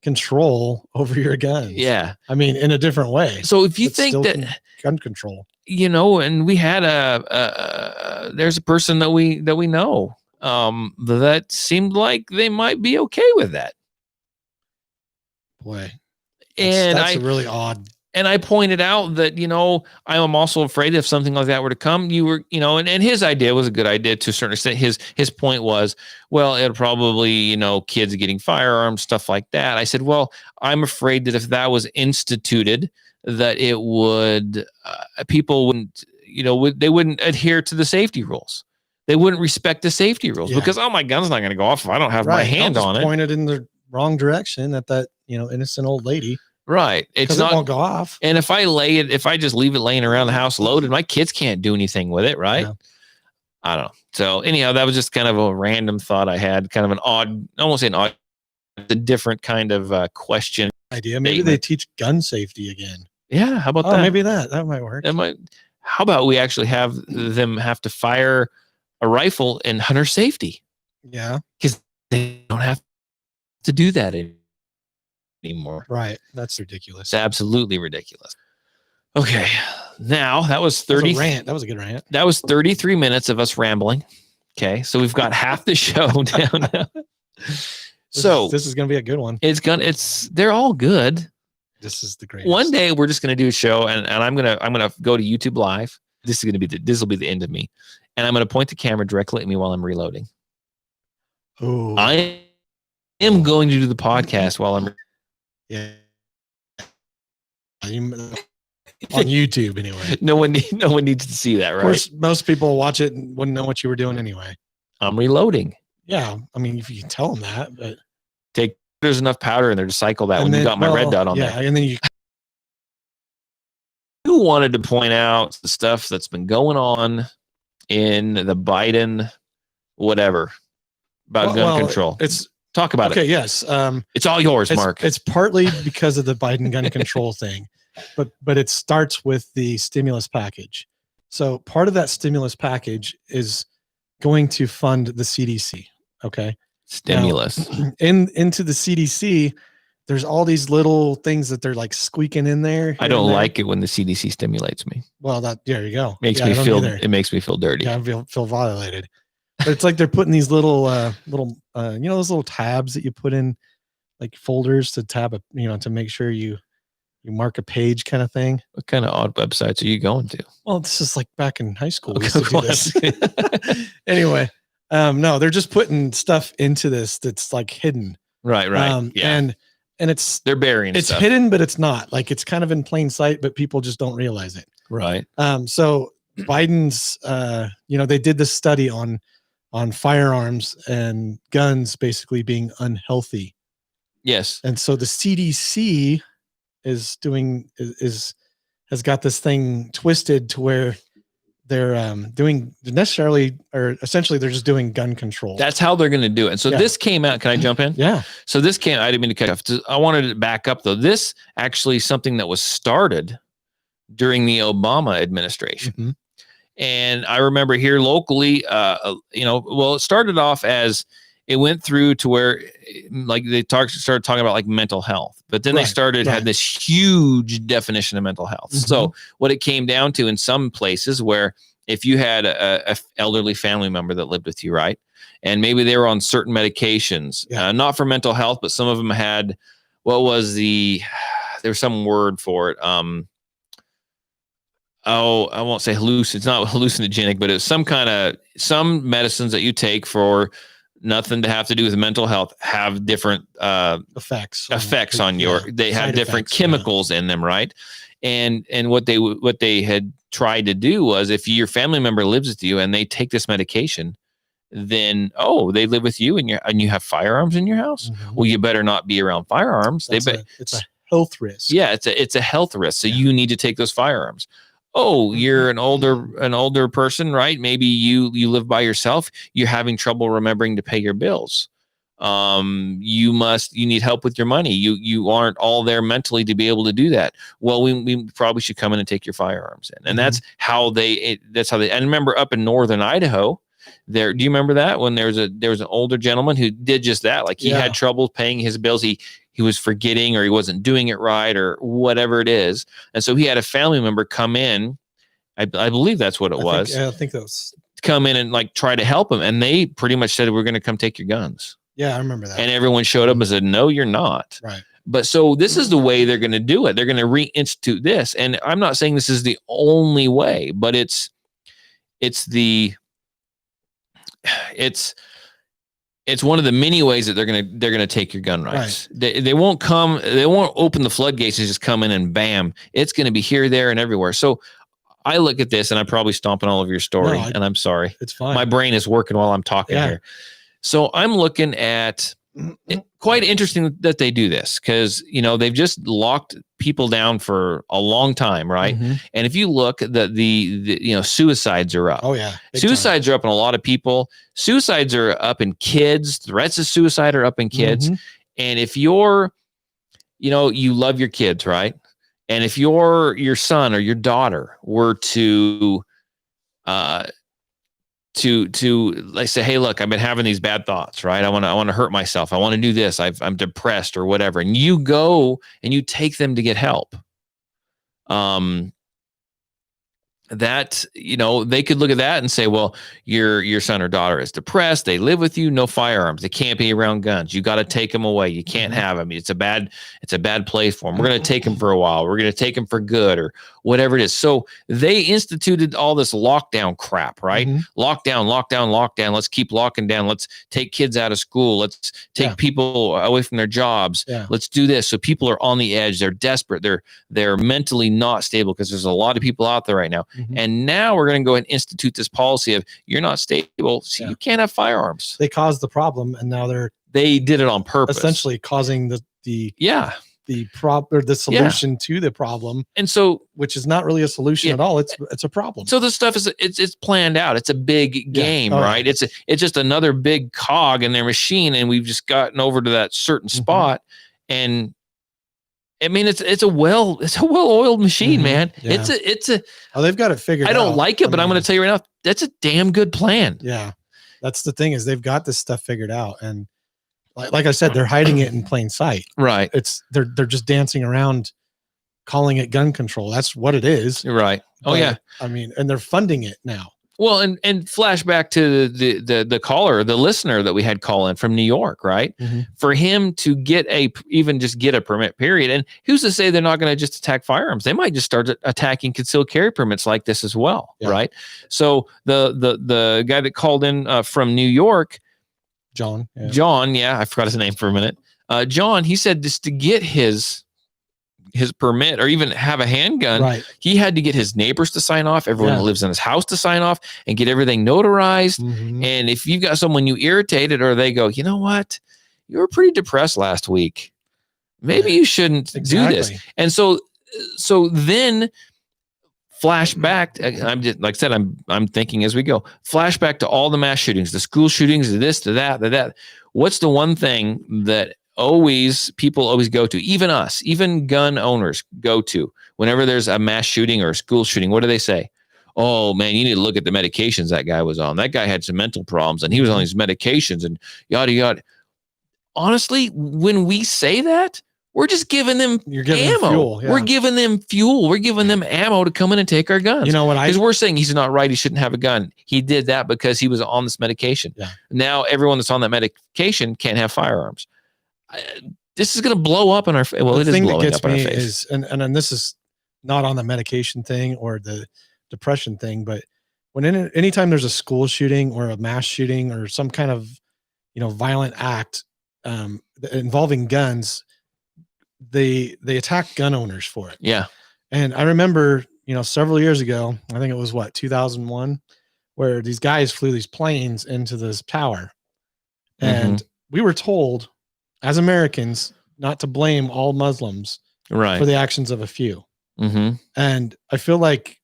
control over your guns. Yeah. I mean, in a different way. So if you think that gun control, and we had there's a person that we know that seemed like they might be okay with that. Boy. And that's really odd. And I pointed out that, I am also afraid if something like that were to come, and his idea was a good idea to a certain extent. His point was, well, it'll probably, kids getting firearms, stuff like that. I said, well, I'm afraid that if that was instituted, that it would, people wouldn't, they wouldn't adhere to the safety rules. They wouldn't respect the safety rules because, my gun's not going to go off if I don't have my hand on it. Pointed in the wrong direction at that, innocent old lady. Right. It won't go off. And if I just leave it laying around the house loaded, my kids can't do anything with it. Right. Yeah. I don't know. So anyhow, that was just kind of a random thought I had, kind of an odd, I won't say an odd, a different kind of question. Idea. Maybe they teach gun safety again. Yeah. How about that? Maybe that might work. How about we actually have them have to fire a rifle in hunter safety? Yeah. Because they don't have to do that anymore. Right. That's ridiculous. It's absolutely ridiculous. Okay. Now that was 30 rant. That was a good rant. That was 33 minutes of us rambling. Okay. So we've got half the show down now. This is going to be a good one. They're all good. This is the greatest. One day we're just going to do a show and I'm going to go to YouTube Live. This will be the end of me. And I'm going to point the camera directly at me while I'm reloading. Oh, I am going to do the podcast while I'm on YouTube anyway. No one needs to see that, right? Of course, most people watch it and wouldn't know what you were doing anyway. I'm reloading. Yeah, I mean, if you can tell them that, but there's enough powder in there to cycle that when you got my red dot on there. And then you wanted to point out the stuff that's been going on in the Biden, whatever, about gun control? It's Talk about okay. it. Yes. It's all yours, Mark. It's partly because of the Biden gun control thing, but it starts with the stimulus package. So part of that stimulus package is going to fund the CDC. Okay. Stimulus. Now, into the CDC, there's all these little things that they're like squeaking in there. I don't like it when the CDC stimulates me. Well, there you go. Makes me feel. It makes me feel dirty. Yeah, I feel violated. But it's like they're putting these little those little tabs that you put in like folders to tab to make sure you mark a page kind of thing. What kind of odd websites are you going to? Well, this is like back in high school. We used to do this. Anyway, no, they're just putting stuff into this that's like hidden. Right. Yeah. And it's they're burying it's stuff. hidden, but it's not. Like it's kind of in plain sight, but people just don't realize it. Right. So Biden's they did this study on firearms and guns basically being unhealthy. Yes. And so the CDC has got this thing twisted to where they're essentially they're just doing gun control. That's how they're going to do it. And so this came out. Can I jump in? Yeah. So this came, I didn't mean to cut off. I wanted to back up though. This actually is something that was started during the Obama administration. Mm-hmm. And I remember here locally, it started off as it went through to where like they started talking about like mental health, but then they had this huge definition of mental health. Mm-hmm. So what it came down to in some places where if you had a elderly family member that lived with you, right? And maybe they were on certain medications, not for mental health, but some of them had, there's some word for it. I won't say it's not hallucinogenic, but it's some medicines that you take for nothing to have to do with mental health have different effects on they have different chemicals in them, right? And what they had tried to do was if your family member lives with you and they take this medication, then they live with you and you have firearms in your house. Mm-hmm. Well, you better not be around firearms. It's a health risk. Yeah, it's a health risk. So you need to take those firearms. Oh, you're an older person, right? Maybe you live by yourself. You're having trouble remembering to pay your bills. You need help with your money. You aren't all there mentally to be able to do that. Well, we probably should come in and take your firearms in. And that's how they, and remember up in Northern Idaho there, do you remember that when there was an older gentleman who did just that? Like he had trouble paying his bills. He was forgetting or he wasn't doing it right or whatever it is. And so he had a family member come in. I believe that's what it was. I think that was come in and like try to help him. And they pretty much said, we're going to come take your guns. Yeah, I remember that. And everyone showed up and said, no, you're not. Right. But so this is the way they're going to do it. They're going to reinstitute this. And I'm not saying this is the only way, but it's one of the many ways that they're gonna take your gun rights. Right. They won't open the floodgates and just come in and bam. It's gonna be here, there, and everywhere. So I look at this and I'm probably stomping all of your story, and I'm sorry. It's fine. My brain is working while I'm talking here. So I'm looking at quite interesting that they do this because they've just locked people down for a long time, right? Mm-hmm. And if you look, the suicides are up. Oh yeah, suicides are up in a lot of people. Suicides are up in kids. Threats of suicide are up in kids. Mm-hmm. And if you're, you love your kids, right? And if your son or your daughter were to like say, hey, look, I've been having these bad thoughts, right? I want to hurt myself. I want to do this. I'm depressed or whatever. And you go and you take them to get help. That, they could look at that and say, well, your son or daughter is depressed. They live with you, no firearms. They can't be around guns. You got to take them away. You can't have them. It's a bad place for them. We're going to take them for a while. We're going to take them for good or whatever it is. So they instituted all this lockdown crap, right? Mm-hmm. Lockdown. Let's keep locking down. Let's take kids out of school. Let's take people away from their jobs. Yeah. Let's do this. So people are on the edge. They're desperate. They're mentally not stable because there's a lot of people out there right now. Mm-hmm. And now we're going to go and institute this policy of you're not stable, so you can't have firearms. They caused the problem, and now they did it on purpose, essentially causing the the solution to the problem, And so which is not really a solution at all. It's a problem. So this stuff is it's planned out. It's a big game, right? Yeah. It's just another big cog in their machine, and we've just gotten over to that certain spot. And I mean, it's a well-oiled machine, man. Yeah. It's a they've got it figured out. I don't like it, but I'm going to tell you right now, that's a damn good plan. Yeah, that's the thing, is they've got this stuff figured out, and like I said, they're hiding it in plain sight. Right. They're just dancing around, calling it gun control. That's what it is. Right. Oh yeah. I mean, and they're funding it now. Well, and flashback to the caller, the listener that we had call in from New York, right? For him to get even a permit, period. And who's to say they're not going to just attack firearms? They might just start attacking concealed carry permits like this as well, right? So the guy that called in from New York, John, I forgot his name for a minute. John, he said just to get his permit or even have a handgun, he had to get his neighbors to sign off, everyone that lives in his house to sign off, and get everything notarized. And if you've got someone you irritated, or they go, you know what, you were pretty depressed last week, maybe you shouldn't do this. And so then flashback, I'm just, like I said, I'm thinking as we go, flashback to all the mass shootings, the school shootings, the this, to that. What's the one thing that people always go to, even us, even gun owners go to whenever there's a mass shooting or a school shooting? What do they say? Oh man, you need to look at the medications that guy was on. That guy had some mental problems and he was on these medications and yada, yada. Honestly, when we say that, we're just giving them ammo. Fuel, We're giving them fuel. We're giving them ammo to come in and take our guns. You know what? Because we're saying he's not right. He shouldn't have a gun. He did that because he was on this medication. Yeah. Now everyone that's on that medication can't have firearms. This is going to blow up in our face. Well, it is blowing up in our face. And this is not on the medication thing or the depression thing, but anytime there's a school shooting or a mass shooting or some kind of, violent act involving guns, they attack gun owners for it. Yeah. And I remember, several years ago, I think it was 2001, where these guys flew these planes into this tower. And we were told as Americans not to blame all Muslims for the actions of a few. And I feel like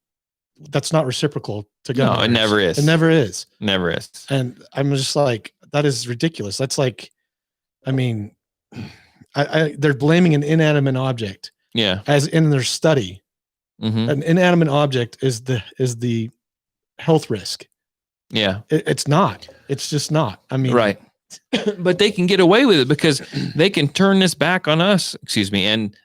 that's not reciprocal to gun owners. No, it never is. It never is. Never is. And I'm just like, that is ridiculous. That's like, I mean, they're blaming an inanimate object. Yeah. As in their study, an inanimate object is the health risk. Yeah. It's not. It's just not. I mean, right. But they can get away with it because they can turn this back on us. Excuse me. And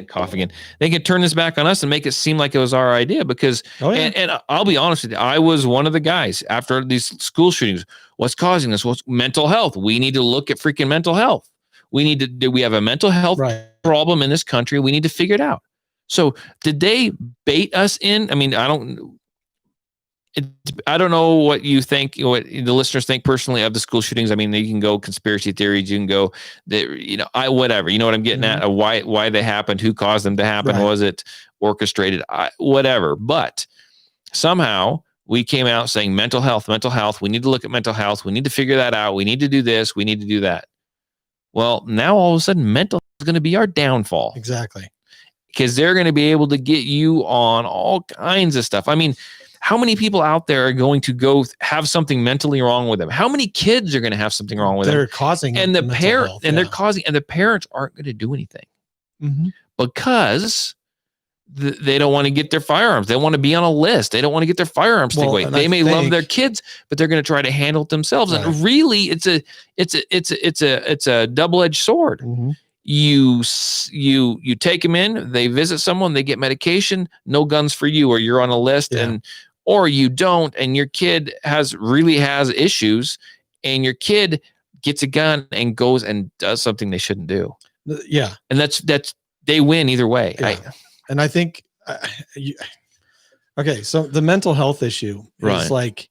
cough again. They can turn this back on us and make it seem like it was our idea because, and I'll be honest with you, I was one of the guys after these school shootings. What's causing this? What's mental health? We need to look at freaking mental health. We have a mental health problem in this country. We need to figure it out. So did they bait us in? I mean, I don't know what you think, what the listeners think personally of the school shootings. I mean, you can go conspiracy theories, you can go whatever, you know what I'm getting at, why they happened, who caused them to happen. Was it orchestrated? Whatever. But somehow we came out saying mental health. We need to look at mental health. We need to figure that out. We need to do this. We need to do that. Well, now all of a sudden mental is going to be our downfall. Exactly. Because they're going to be able to get you on all kinds of stuff. I mean, how many people out there are going to go have something mentally wrong with them? How many kids are going to have something wrong with them? They're causing and the parent and they're causing, and the parents aren't going to do anything because they don't want to get their firearms. They want to be on a list. They don't want to get their firearms taken away. They may love their kids, but they're going to try to handle it themselves. Right. And really, it's a double-edged sword. You take them in, they visit someone, they get medication, no guns for you, or you're on a list, or you don't, and your kid has issues, and your kid gets a gun and goes and does something they shouldn't do. Yeah, and that's they win either way. Yeah. And I think, okay, so the mental health issue is like,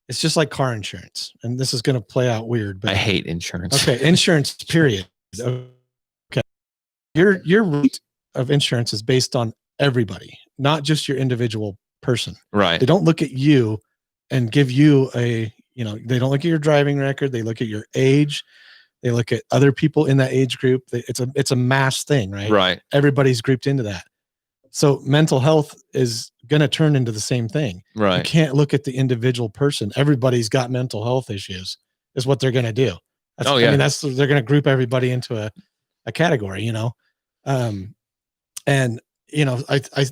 it's just like car insurance, and this is going to play out weird, but I hate insurance. Okay, insurance, period. Okay, your rate of insurance is based on everybody, not just your individual person. Right. They don't look at you and give you they don't look at your driving record. They look at your age. They look at other people in that age group. It's a mass thing, right? Right. Everybody's grouped into that. So mental health is going to turn into the same thing. You Right. can't look at the individual person. Everybody's got mental health issues is what they're going to do. That's, Oh, I yeah. mean, they're going to group everybody into a category, and I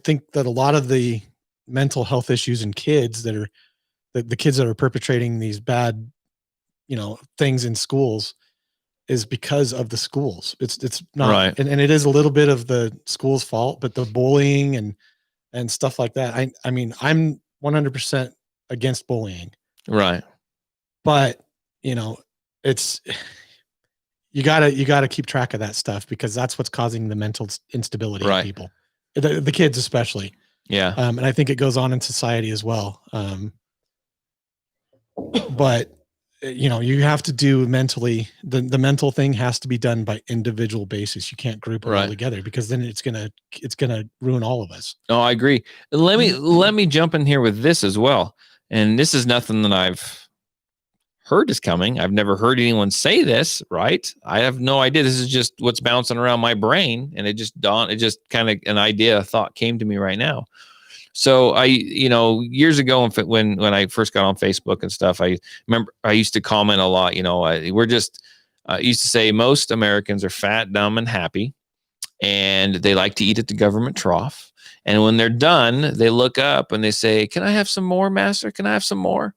think that a lot of the mental health issues in kids that are the kids that are perpetrating these bad, things in schools is because of the schools. It's not, Right. and it is a little bit of the school's fault, but the bullying and stuff like that. I mean, I'm 100% against bullying, Right. but it's, you gotta keep track of that stuff because that's what's causing the mental instability Right. in people, the kids especially. Yeah. And I think it goes on in society as well. But you have to do mentally, the mental thing has to be done by individual basis. You can't group it all Right. together because then it's gonna ruin all of us. No, I agree. Let me jump in here with this as well. And this is nothing that I've heard is coming. I've never heard anyone say this, right? I have no idea. This is just what's bouncing around my brain. And it just kind of an idea, a thought came to me right now. So years ago when I first got on Facebook and stuff, I remember I used to comment a lot, I used to say most Americans are fat, dumb, and happy. And they like to eat at the government trough. And when they're done, they look up and they say, "Can I have some more, master? Can I have some more?"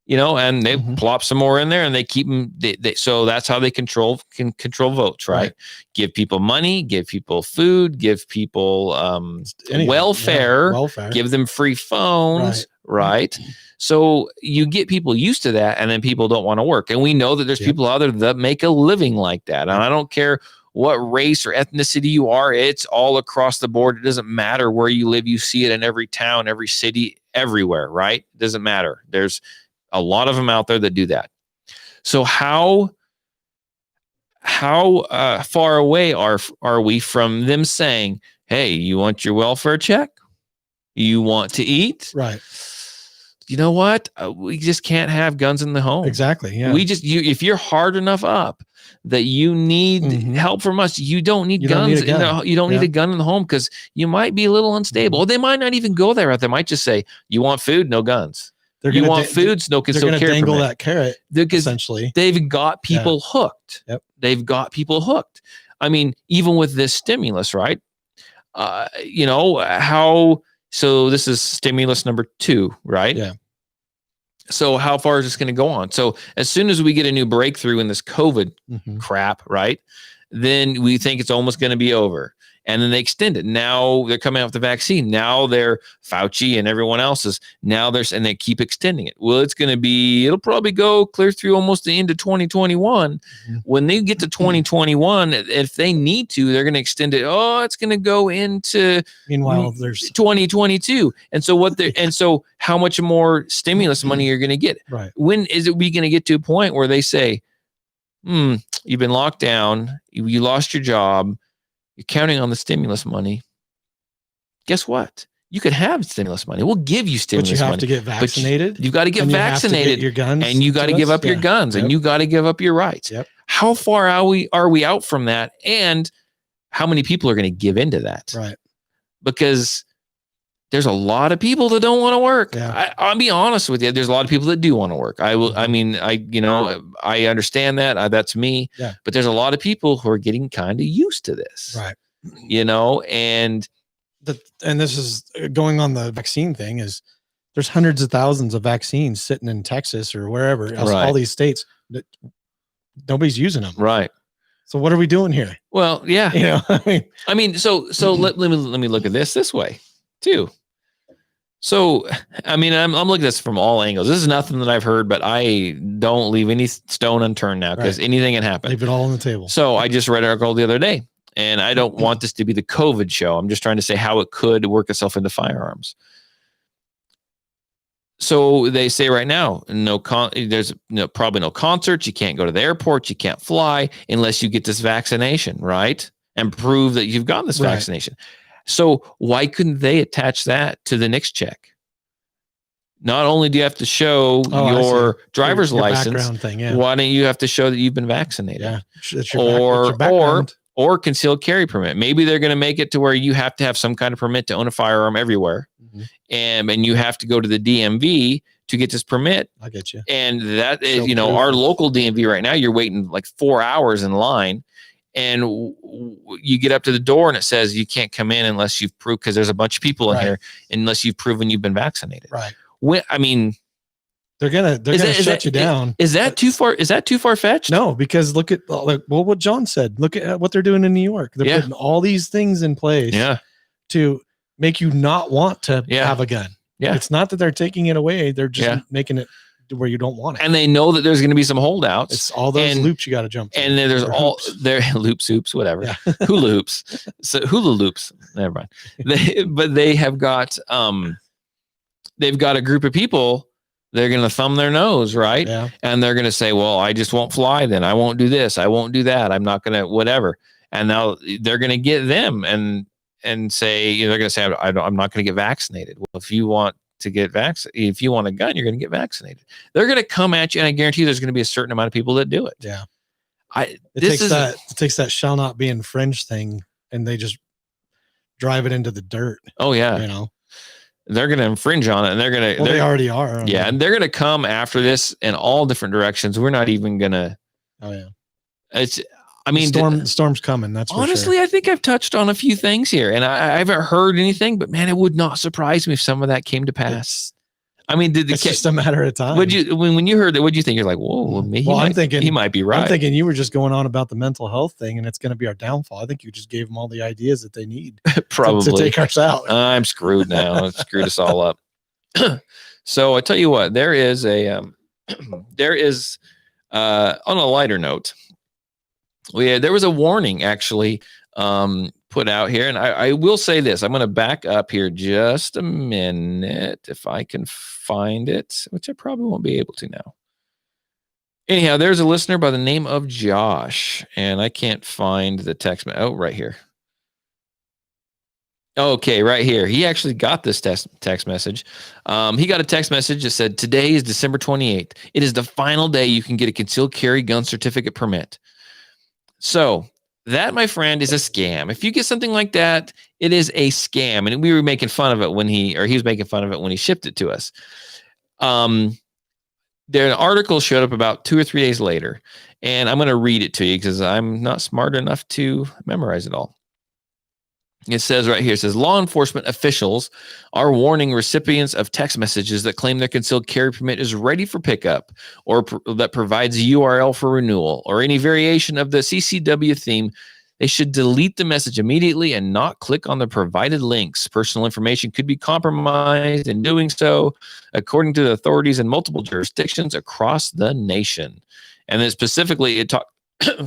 And they plop some more in there and they keep them. So that's how they can control votes, right? Give people money, give people food, give people welfare, give them free phones, right? So you get people used to that and then people don't want to work. And we know that there's people out there that make a living like that. And I don't care what race or ethnicity you are, it's all across the board. It doesn't matter where you live. You see it in every town, every city, everywhere, right? It doesn't matter. There's a lot of them out there that do that. So how far away are we from them saying, "Hey, you want your welfare check? You want to eat?" Right. You know what? We just can't have guns in the home. Exactly. Yeah. If you're hard enough up that you need help from us, you don't need guns. You don't need a gun in the home because you might be a little unstable. Or they might not even go there. They might just say, "You want food? No guns. You want foods? No concealed carry permit." They're going to dangle that carrot. Essentially, they've got people hooked. Yep. They've got people hooked. I mean, even with this stimulus, right? So this is stimulus number 2, right? Yeah. So how far is this going to go on? So as soon as we get a new breakthrough in this COVID crap, right, then we think it's almost going to be over. And then they extend it. Now they're coming out with the vaccine. Now they're Fauci and everyone else is and they keep extending it. Well, it'll probably go clear through almost the end of 2021. When they get to 2021, if they need to, they're going to extend it. Oh, it's going to go into there's 2022. And so how much more stimulus money you're going to get? Right. When is it we going to get to a point where they say, you've been locked down, you lost your job, you're counting on the stimulus money. Guess what? You could have stimulus money. We'll give you stimulus money. But you have to get vaccinated. You've got to get vaccinated. Your guns and you got to give up your guns. And you got to give up your rights. Yep. How far are we out from that? And how many people are going to give into that? Right. Because there's a lot of people that don't want to work. Yeah. I'll be honest with you. There's a lot of people that do want to work. I understand that. That's me. Yeah. But there's a lot of people who are getting kind of used to this. Right. And this is going on the vaccine thing is there's hundreds of thousands of vaccines sitting in Texas or wherever else, all these states that nobody's using them. Right. So what are we doing here? Well, yeah. I mean, so let me look at this way too. So, I mean, I'm looking at this from all angles. This is nothing that I've heard, but I don't leave any stone unturned now because anything can happen. Leave it all on the table. So I just read an article the other day, and I don't want this to be the COVID show. I'm just trying to say how it could work itself into firearms. So they say right now, there's probably no concerts. You can't go to the airport. You can't fly unless you get this vaccination, right? And prove that you've gotten this vaccination. So why couldn't they attach that to the next check? not only do you have to show Oh, I your see. driver's Your license, background thing, yeah. why don't you have to show that you've been vaccinated? Yeah. It's your background. Or concealed carry permit. Maybe they're going to make it to where you have to have some kind of permit to own a firearm everywhere. Mhm. And you have to go to the DMV to get this permit. I get you. And that is, Show you know, proof. our local DMV right now, you're waiting like 4 hours in line. And you get up to the door and it says you can't come in unless you've proved, because there's a bunch of people in Right. here, unless you've proven you've been vaccinated. Right. I mean, They're gonna shut you down. Is that too far? Is that too far fetched? No, because look at what John said. Look at what they're doing in New York. They're Yeah. putting all these things in place Yeah. to make you not want to Yeah. have a gun. Yeah. It's not that they're taking it away. They're just Yeah. making it to where you don't want it. And they know that there's going to be some holdouts. It's all those and- loops you got to jump through. And then there's Or all hoops. there loops, whatever, Yeah. hula hoops. So hula loops. Never mind. But they have got they've got a group of people. They're going to thumb their nose, right? Yeah. And they're going to say, "Well, I just won't fly. Then I won't do this. I won't do that. I'm not going to whatever." And now they're going to get them and say, you know, they're going to say, "I'm not going to get vaccinated." Well, if you want to get vaccinated, if you want a gun, you're going to get vaccinated. They're going to come at you, and I guarantee there's going to be a certain amount of people that do it. Yeah. It It takes that shall not be infringed thing, and they just drive it into the dirt. Oh yeah, You know, they're going to infringe on it, and they're going to. they already are. I Yeah, mean, and they're going to come after this in all different directions. We're not even going to. oh yeah. It's. I mean, the storm's coming. That's for honestly, sure. I think I've touched on a few things here, and I haven't heard anything. But man, it would not surprise me if some of that came to pass. I mean, did the It's just a matter of time. would you when you heard that? What'd you think? You're like, whoa, well, I'm thinking he might be right. I'm thinking you were just going on about the mental health thing, and it's going to be our downfall. I think you just gave them all the ideas that they need Probably to take us out. I'm screwed now. It screwed us all up. So I tell you what, there is on a lighter note, there was a warning actually put out here, and I will say this. I'm going to back up here just a minute if I can find it, which I probably won't be able to now. Anyhow, there's a listener by the name of Josh, and I can't find the text. Oh, right here. Okay, right here. He actually got this text message. He got a text message that said, "Today is December 28th. It is the final day you can get a concealed carry gun certificate permit." So that, my friend, is a scam. If you get something like that, it is a scam. And we were making fun of it he was making fun of it when he shipped it to us. An article showed up about 2 or 3 days later, and I'm going to read it to you because I'm not smart enough to memorize it all. It says right here, it says, law enforcement officials are warning recipients of text messages that claim their concealed carry permit is ready for pickup or that provides a URL for renewal or any variation of the CCW theme. They should delete the message immediately and not click on the provided links. Personal information could be compromised in doing so, according to the authorities in multiple jurisdictions across the nation. And then specifically, it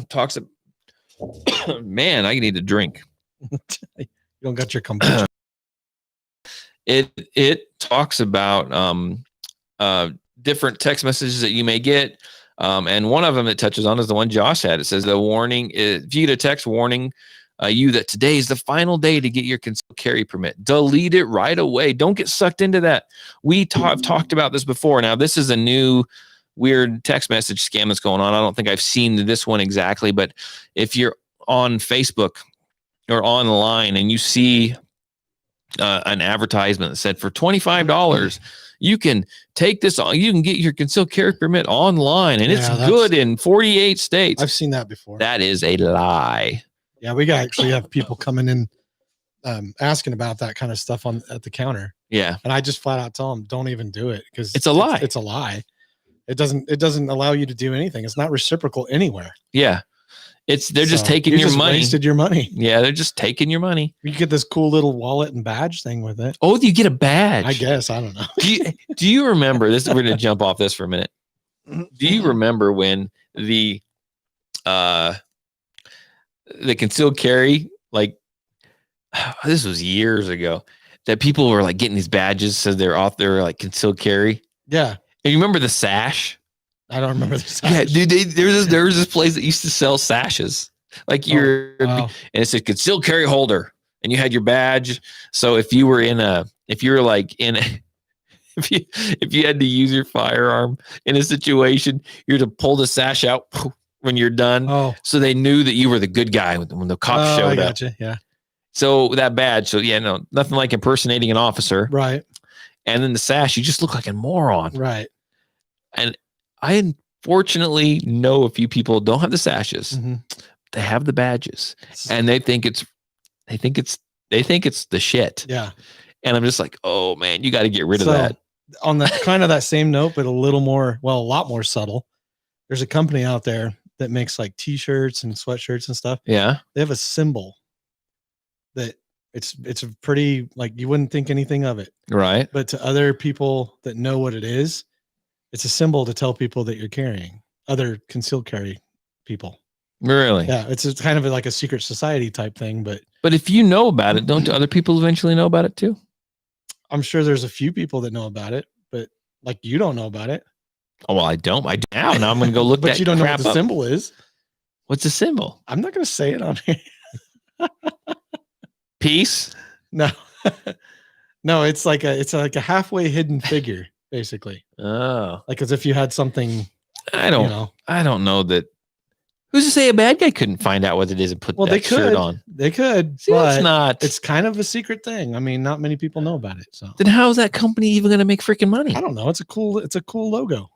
talks. Man, I need a drink. You don't got your kombucha. It talks about different text messages that you may get. And one of them it touches on is the one Josh had. It says the warning is, if you get a text warning you that today is the final day to get your concealed carry permit, delete it right away. Don't get sucked into that. I've talked about this before. Now, this is a new weird text message scam that's going on. I don't think I've seen this one exactly, but if you're on Facebook or online and you see an advertisement that said for $25, you can take this on. You can get your concealed carry permit online, and it's good in 48 states. I've seen that before. That is a lie. Yeah, we actually have people coming in asking about that kind of stuff at the counter. Yeah, and I just flat out tell them, don't even do it because it's a lie. It's a lie. It doesn't allow you to do anything. It's not reciprocal anywhere. Yeah. They're just taking your money. Wasted your money. Yeah, they're just taking your money. You get this cool little wallet and badge thing with it. Oh, you get a badge. I guess. I don't know. Do you remember this? We're going to jump off this for a minute. Do you remember when the concealed carry, like this was years ago, that people were like getting these badges so they're off there like concealed carry? Yeah. And you remember the sash? I don't remember this. Yeah, dude, there was this place that used to sell sashes. Like and it said concealed carry holder, and you had your badge. So if you were like in if you had to use your firearm in a situation, you're to pull the sash out when you're done. Oh, So they knew that you were the good guy when the cops I showed up. gotcha. Yeah. So that badge. So yeah, no, nothing like impersonating an officer. Right. And then the sash, you just look like a moron. Right. And I unfortunately know a few people don't have the sashes. Mm-hmm. They have the badges, and they think it's the shit. Yeah. And I'm just like, oh man, you got to get rid of that. On the kind of that same note, but a lot more subtle. There's a company out there that makes like t-shirts and sweatshirts and stuff. Yeah. They have a symbol that it's a pretty, like, you wouldn't think anything of it. Right. But to other people that know what it is, it's a symbol to tell people that you're carrying, other concealed carry people. Really? Yeah. It's kind of like a secret society type thing, but if you know about it, don't other people eventually know about it too? I'm sure there's a few people that know about it, but like, you don't know about it. Oh, well, I don't. I do now. Now I'm going to go look But that you don't know what crap the up. symbol is. What's the symbol? I'm not going to say it on here. Peace? No. No, it's like a halfway hidden figure, basically. Oh. Like as if you had something, I don't know that. Who's to say a bad guy couldn't find out what it is and put that shirt on? They could. See, but it's not. It's kind of a secret thing. I mean, not many people know about it. So Then how is that company even going to make freaking money? I don't know. It's a cool logo.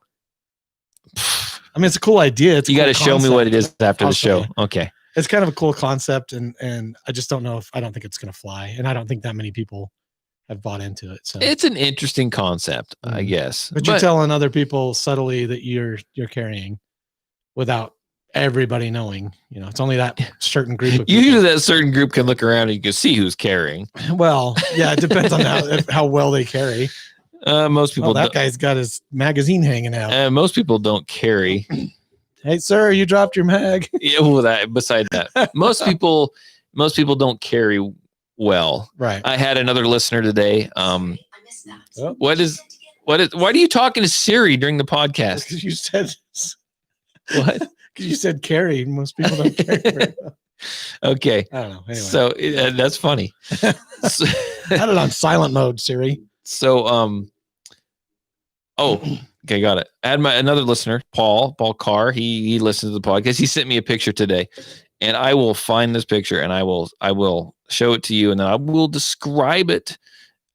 I mean, it's a cool idea. You got to show me what it is after the show. Okay. It's kind of a cool concept, and I just don't know I don't think it's going to fly, and I don't think that many people have bought into it. So It's an interesting concept, I guess. But you're telling other people subtly that you're carrying without everybody knowing. You know, it's only that certain group of people. Usually that certain group can look around and you can see who's carrying. Well, yeah, it depends on how well they carry. Most people that guy's got his magazine hanging out. most people don't carry. Hey, sir, you dropped your mag. Yeah, well, besides that, most people don't carry well. Right. I had another listener today. Oh. Why are you talking to Siri during the podcast? Because you said What? Because you said carry. Most people don't carry very well. Okay. I don't know. Anyway. So that's funny. So, had it on silent mode, Siri. So, okay, got it. I had another listener, Paul Carr. He listens to the podcast. He sent me a picture today, and I will find this picture and I will show it to you, and then I will describe it.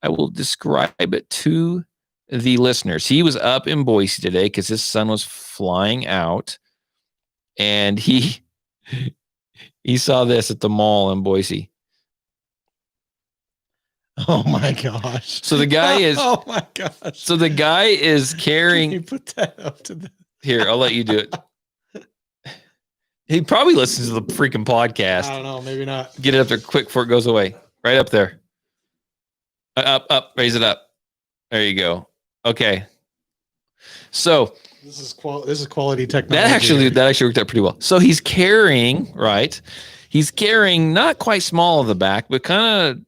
I will describe it to the listeners. He was up in Boise today because his son was flying out, and he saw this at the mall in Boise. Oh my gosh. So the guy is Oh my gosh. So the guy is carrying. Can you put that up to the Here, I'll let you do it. He probably listens to the freaking podcast. I don't know, maybe not. Get it up there quick before it goes away. Right up there. Up, raise it up. There you go. Okay. So this is quality technology. that actually worked out pretty well. So he's carrying, right? He's carrying not quite small of the back, but kind of,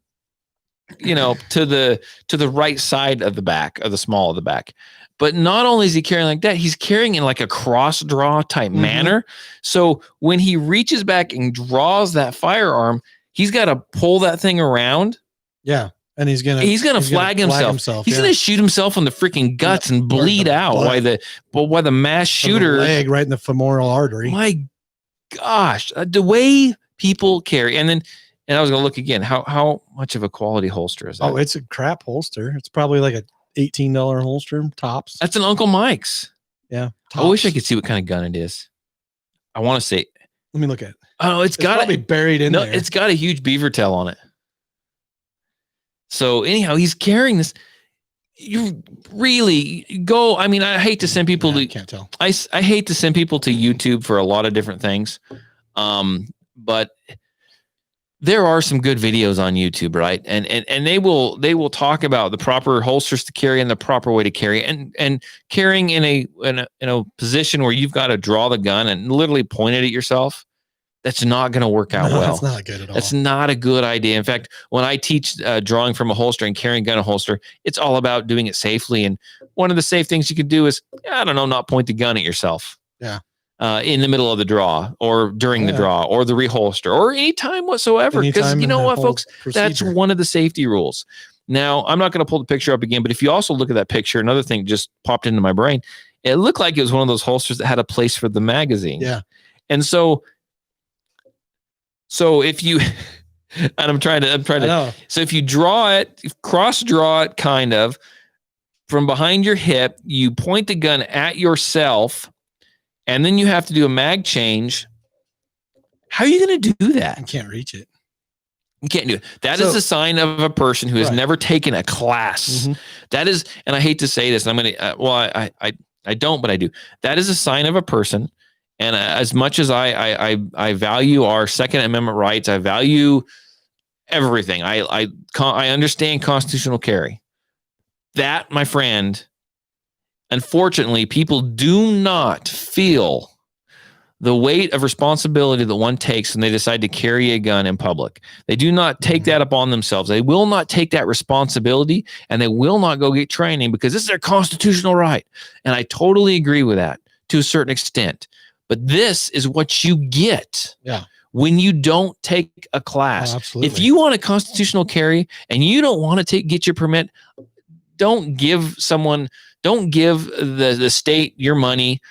to the right side of the back, of the small of the back. But not only is he carrying like that, he's carrying in like a cross draw type manner. So when he reaches back and draws that firearm, he's got to pull that thing around. Yeah. And he's gonna flag himself. He's gonna shoot himself in the freaking guts and bleed out while the mass shooter leg right in the femoral artery. My gosh, the way people carry, and I was gonna look again. How much of a quality holster is that? Oh, it's a crap holster. It's probably like a $18 holster tops. That's an Uncle Mike's. Yeah. Tops. I wish I could see what kind of gun it is. I want to say. Let me look at it. Oh, it's got probably buried in there. It's got a huge beaver tail on it. So anyhow, he's carrying this. You really go. I mean, I hate to send people to. I can't tell. I hate to send people to YouTube for a lot of different things, but there are some good videos on YouTube, right? And they will talk about the proper holsters to carry and the proper way to carry, and carrying in a position where you've got to draw the gun and literally point it at yourself. That's not going to work out well. That's not good at all. That's not a good idea. In fact, when I teach drawing from a holster and carrying gun a holster, it's all about doing it safely. And one of the safe things you could do is, not point the gun at yourself. Yeah. In the middle of the draw or during the draw or the reholster or any time whatsoever. Because you know what, folks, that's one of the safety rules. Now, I'm not going to pull the picture up again, but if you also look at that picture, another thing just popped into my brain. It looked like it was one of those holsters that had a place for the magazine. Yeah. And so if you, and I'm trying to, so if you draw it, cross draw it kind of from behind your hip, you point the gun at yourself, and then you have to do a mag change. How are you going to do that? I can't reach it. You can't do it. That is a sign of a person who has never taken a class. That is, and I hate to say this, and I'm going to, I don't, but I do. That is a sign of a person. And as much as I value our Second Amendment rights, I value everything. I understand constitutional carry. That, my friend, unfortunately, people do not feel the weight of responsibility that one takes when they decide to carry a gun in public. They do not take that upon themselves. They will not take that responsibility, and they will not go get training because this is their constitutional right. And I totally agree with that to a certain extent. But this is what you get when you don't take a class. Absolutely. If you want a constitutional carry and you don't want to get your permit, don't give the state your money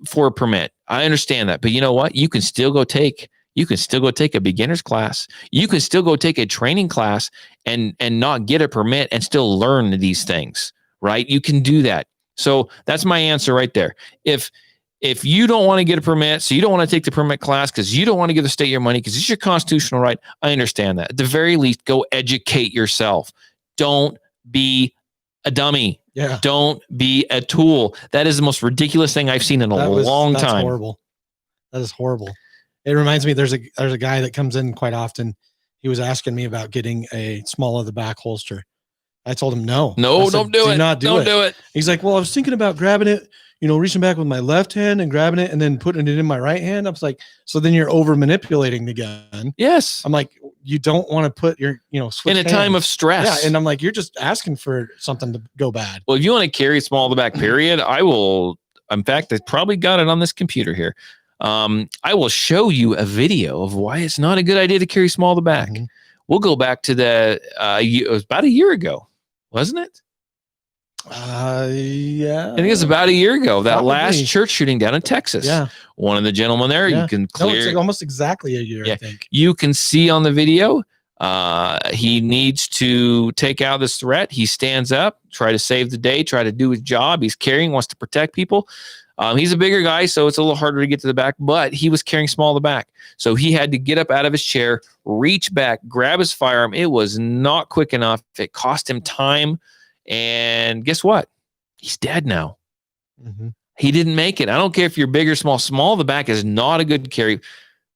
for a permit. I understand that, but you know what? You can still go take a beginner's class. You can still go take a training class and not get a permit and still learn these things, right? You can do that. So that's my answer right there. If you don't want to get a permit, so you don't want to take the permit class because you don't want to give the state your money because it's your constitutional right, I understand that. At the very least, go educate yourself. Don't be a dummy. Yeah. Don't be a tool. That is the most ridiculous thing I've seen in a long time. That's horrible. That is horrible. It reminds me, there's a guy that comes in quite often. He was asking me about getting a small of the back holster. I told him no. No, don't do it. Don't do it. He's like, well, I was thinking about grabbing it, reaching back with my left hand and grabbing it and then putting it in my right hand. I was like, so then you're over manipulating the gun. Yes. I'm like, you don't want to put your, switch in a time of stress. Yeah. And I'm like, you're just asking for something to go bad. Well, if you want to carry small of the back period, I will. In fact, I probably got it on this computer here. I will show you a video of why it's not a good idea to carry small of the back. We'll go back to it was about a year ago, wasn't it? Yeah. I think it's about a year ago, that last church shooting down in Texas. Yeah. One of the gentlemen there, you can clear. It's like almost exactly a year, I think. You can see on the video, he needs to take out this threat. He stands up, try to save the day, try to do his job. He's carrying, wants to protect people. He's a bigger guy, so it's a little harder to get to the back, but he was carrying small of the back. So he had to get up out of his chair, reach back, grab his firearm. It was not quick enough. It cost him time. And guess what? He's dead now. He didn't make it. I don't care if you're big or small. Small of the back is not a good carry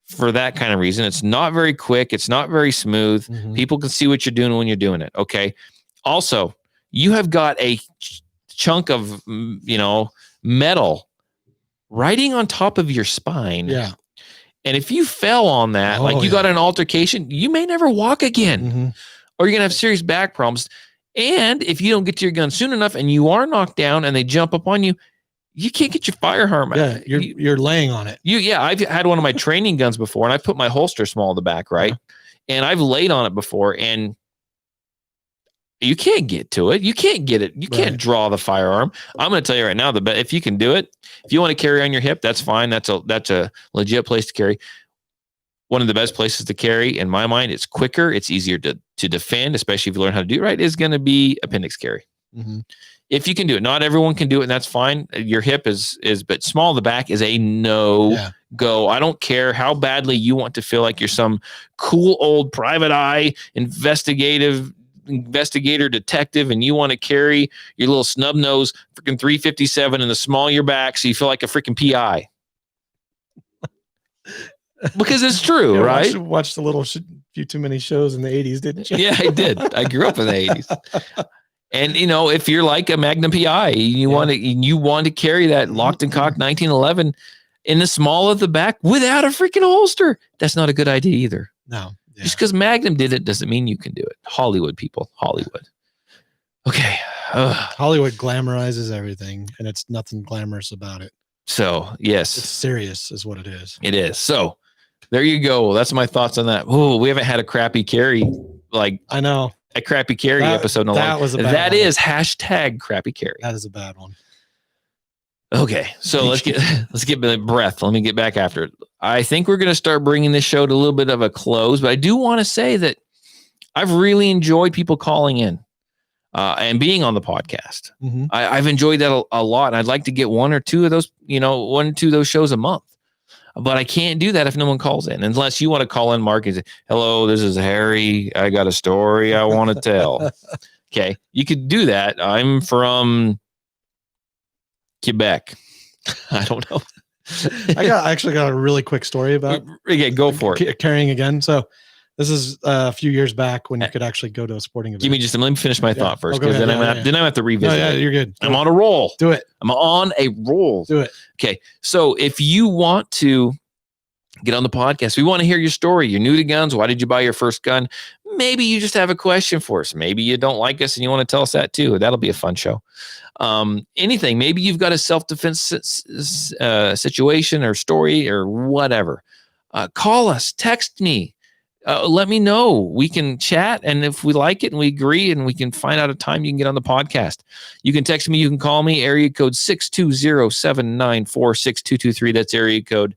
for that kind of reason. It's not very quick. It's not very smooth. People can see what you're doing when you're doing it. Okay. Also, you have got a chunk of, metal riding on top of your spine. Yeah. And if you fell on that, got an altercation, you may never walk again, or you're going to have serious back problems. And if you don't get to your gun soon enough and you are knocked down and they jump up on you, you can't get your firearm out. Yeah, you're laying on it. I've had one of my training guns before, and I put my holster small in the back, right? And I've laid on it before, and you can't get to it. You can't get it. You can't draw the firearm. I'm going to tell you right now, if you can do it, if you want to carry on your hip, that's fine. That's a legit place to carry. One of the best places to carry, in my mind, it's quicker, it's easier to defend, especially if you learn how to do it right, is going to be appendix carry. If you can do it. Not everyone can do it, and that's fine. Your hip is but small of the back is a no-go. I don't care how badly you want to feel like you're some cool old private eye investigator detective, and you want to carry your little snub nose freaking 357 in the small of your back so you feel like a freaking PI. Because it's true, right? Watched a few too many shows in the 80s, didn't you? Yeah, I did. I grew up in the 80s. And if you're like a Magnum PI, you want to carry that locked and cocked 1911 in the small of the back without a freaking holster. That's not a good idea either. No. Yeah. Just because Magnum did it doesn't mean you can do it. Hollywood, people. Hollywood. Okay. Hollywood glamorizes everything, and it's nothing glamorous about it. So, yes. It's serious is what it is. It is. So, there you go. That's my thoughts on that. Oh, we haven't had a crappy carry. I know. a Crappy Carry episode. That was a bad That one. is hashtag Crappy Carry. That is a bad one. Okay, so let's get the breath. Let me get back after it. I think we're going to start bringing this show to a little bit of a close, but I do want to say that I've really enjoyed people calling in and being on the podcast. Mm-hmm. I've enjoyed that a lot, and I'd like to get one or two of those shows a month. But I can't do that if no one calls in, unless you want to call in, Mark, and say, "Hello, this is Harry. I got a story I want to tell." Okay, you could do that. I'm from Quebec. I don't know. I actually got a really quick story about Go for it. carrying again. So this is a few years back when you could actually go to a sporting event. Give me let me finish my thought first, because then I have to revisit. No, you're good. I'm on a roll. Do it. I'm on a roll. Do it. Okay. So if you want to get on the podcast, we want to hear your story. You're new to guns. Why did you buy your first gun? Maybe you just have a question for us. Maybe you don't like us and you want to tell us that too. That'll be a fun show. Anything. Maybe you've got a self-defense situation or story or whatever. Call us. Text me. Let me know. We can chat, and if we like it and we agree and we can find out a time you can get on the podcast. You can text me. You can call me. Area code 620-794-6223. That's area code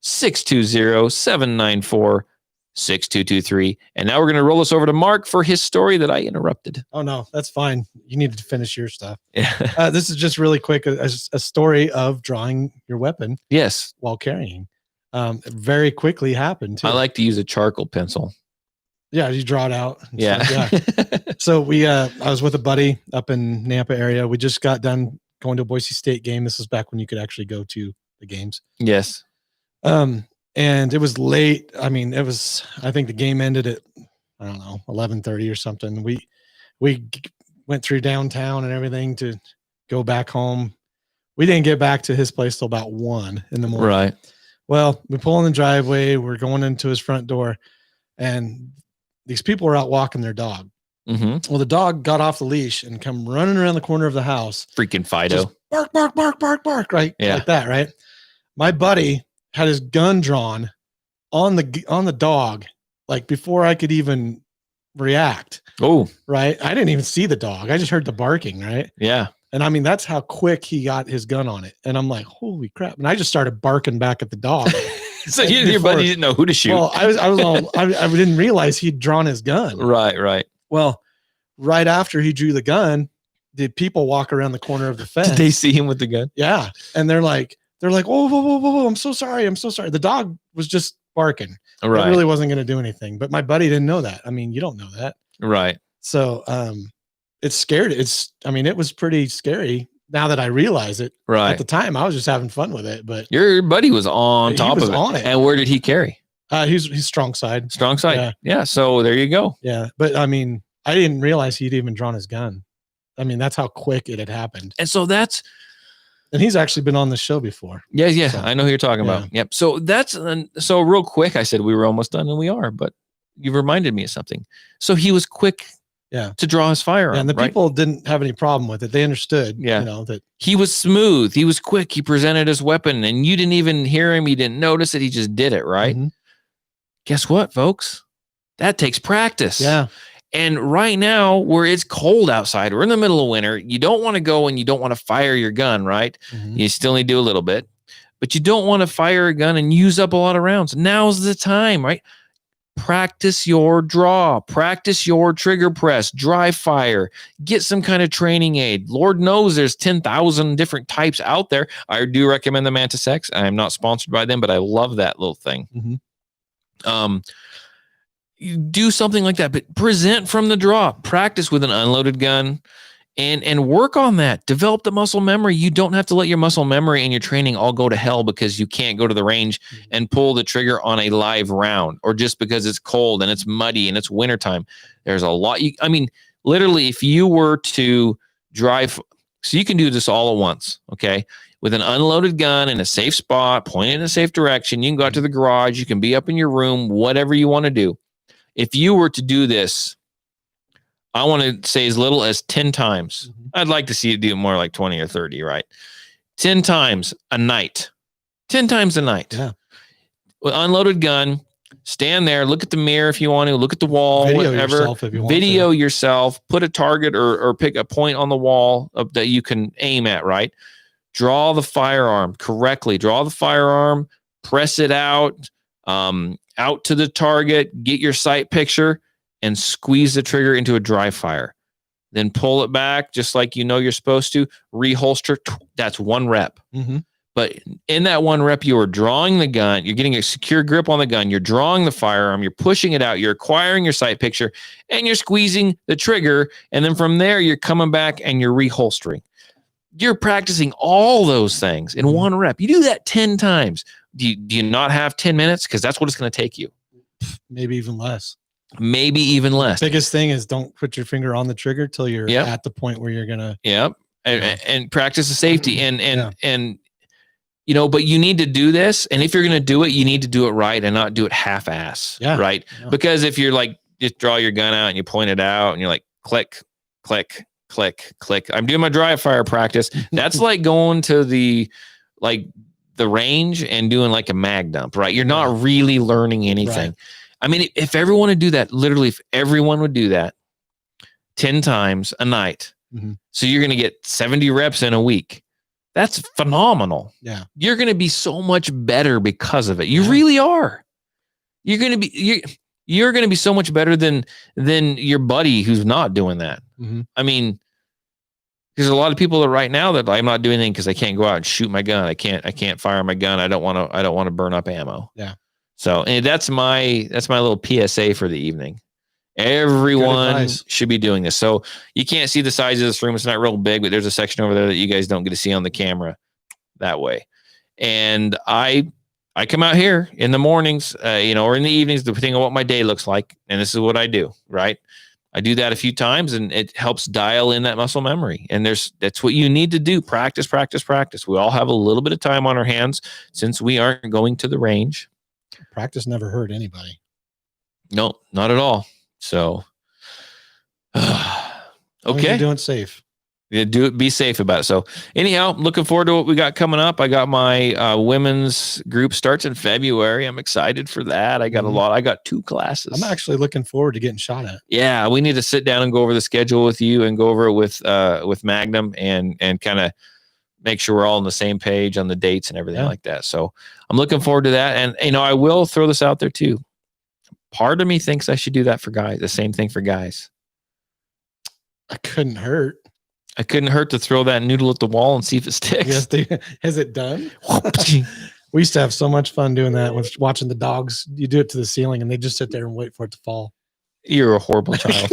620-794-6223. And now we're going to roll this over to Mark for his story that I interrupted. Oh, no, that's fine. You need to finish your stuff. Yeah. This is just really quick, a story of drawing your weapon Yes. while carrying. Very quickly happened too. I like to use a charcoal pencil. Yeah, you draw it out. Yeah. So I was with a buddy up in Nampa area. We just got done going to a Boise State game. This was back when you could actually go to the games. Yes. And it was late. I mean, I think the game ended at, I don't know, 11:30 or something. We went through downtown and everything to go back home. We didn't get back to his place till about 1 in the morning. Right. Well, we pull in the driveway. We're going into his front door, and these people were out walking their dog. Mm-hmm. Well, the dog got off the leash and come running around the corner of the house. Freaking Fido. Just bark, bark, bark, bark, bark, right? Yeah. Like that, right? My buddy had his gun drawn on the dog, like before I could even react. Oh, right. I didn't even see the dog. I just heard the barking, right? yeah. And I mean, that's how quick he got his gun on it. And I'm like, holy crap. And I just started barking back at the dog. So your buddy didn't know who to shoot. Well, I didn't realize he'd drawn his gun. Right. Well, right after he drew the gun, the people walk around the corner of the fence. Did they see him with the gun? Yeah. And they're like, oh, whoa, I'm so sorry. The dog was just barking. Right. It really wasn't going to do anything. But my buddy didn't know that. I mean, you don't know that. Right. So it's scared. It was pretty scary now that I realize it. Right. At the time, I was just having fun with it. But Your buddy was on top was of it. on it. And where did he carry? He's strong side. Strong side. Yeah. So there you go. Yeah. But I mean, I didn't realize he'd even drawn his gun. I mean, that's how quick it had happened. And so and he's actually been on the show before. Yeah. So, I know who you're talking about. Yep. So so real quick, I said we were almost done, and we are, but you reminded me of something. So he was quick to draw his firearm. And the people didn't have any problem with it. They understood, that he was smooth. He was quick. He presented his weapon, and you didn't even hear him. You didn't notice it. He just did it. Right. Mm-hmm. Guess what, folks? That takes practice. Yeah. And right now, where it's cold outside, we're in the middle of winter. You don't want to go and you don't want to fire your gun, right? Mm-hmm. You still need to do a little bit, but you don't want to fire a gun and use up a lot of rounds. Now's the time, right? Practice your draw, practice your trigger press, dry fire, get some kind of training aid. Lord knows there's 10,000 different types out there. I do recommend the Mantis X. I am not sponsored by them, but I love that little thing. Mm-hmm. You do something like that, but present from the draw, practice with an unloaded gun and work on that. Develop the muscle memory. You don't have to let your muscle memory and your training all go to hell because you can't go to the range and pull the trigger on a live round, or just because it's cold and it's muddy and it's wintertime. There's a lot. Literally, if you were to drive, so you can do this all at once, okay? With an unloaded gun in a safe spot, pointed in a safe direction, you can go out to the garage, you can be up in your room, whatever you want to do. If you were to do this, I want to say as little as 10 times. Mm-hmm. I'd like to see you do more like 20 or 30, right? 10 times a night. 10 times a night. Yeah. With unloaded gun, stand there, look at the mirror if you want to, look at the wall, Video whatever. yourself if you want Video yourself, put a target or pick a point on the wall that you can aim at, right? Draw the firearm correctly. Draw the firearm, press it out to the target, get your sight picture, and squeeze the trigger into a dry fire. Then pull it back just like you know you're supposed to, reholster. That's 1 rep. Mm-hmm. But in that 1 rep, you are drawing the gun, you're getting a secure grip on the gun, you're drawing the firearm, you're pushing it out, you're acquiring your sight picture, and you're squeezing the trigger. And then from there, you're coming back and you're reholstering. You're practicing all those things in 1 rep. You do that 10 times. Do you not have 10 minutes? Because that's what it's going to take you. Maybe even less. Maybe even less. Biggest thing is don't put your finger on the trigger till you're Yep. at the point where you're gonna. Yep. And practice the safety and you know, but you need to do this. And if you're going to do it, you need to do it right and not do it half-ass. Yeah. Right. Yeah. Because if you're like, just draw your gun out and you point it out and you're like, click, click, click, click. I'm doing my dry fire practice. That's like going to the range and doing like a mag dump, right? You're not really learning anything. Right. I mean, if everyone would do that, literally, if everyone would do that 10 times a night, so you're going to get 70 reps in a week. That's phenomenal. Yeah. You're going to be so much better because of it. You really are. You're going to be so much better than your buddy who's not doing that. Mm-hmm. I mean, there's a lot of people that right now that I'm not doing anything because I can't go out and shoot my gun. I can't fire my gun. I don't want to burn up ammo. Yeah. So and that's my little PSA for the evening. Everyone should be doing this. So you can't see the size of this room. It's not real big, but there's a section over there that you guys don't get to see on the camera that way. And I come out here in the mornings, or in the evenings, depending on what my day looks like. And this is what I do, right? I do that a few times and it helps dial in that muscle memory. And that's what you need to do. Practice, practice, practice. We all have a little bit of time on our hands since we aren't going to the range. Practice never hurt anybody. No, not at all. So, okay. You're doing safe. Yeah, be safe about it. So anyhow, looking forward to what we got coming up. I got my women's group starts in February. I'm excited for that. I got I got 2 classes. I'm actually looking forward to getting shot at. Yeah, we need to sit down and go over the schedule with you and go over it with Magnum and kind of make sure we're all on the same page on the dates and everything like that. So I'm looking forward to that. And I will throw this out there too. Part of me thinks I should do that for guys. The same thing for guys. I couldn't hurt. I couldn't hurt to throw that noodle at the wall and see if it sticks. Yes, has it done? We used to have so much fun doing that. Watching the dogs, you do it to the ceiling and they just sit there and wait for it to fall. You're a horrible child.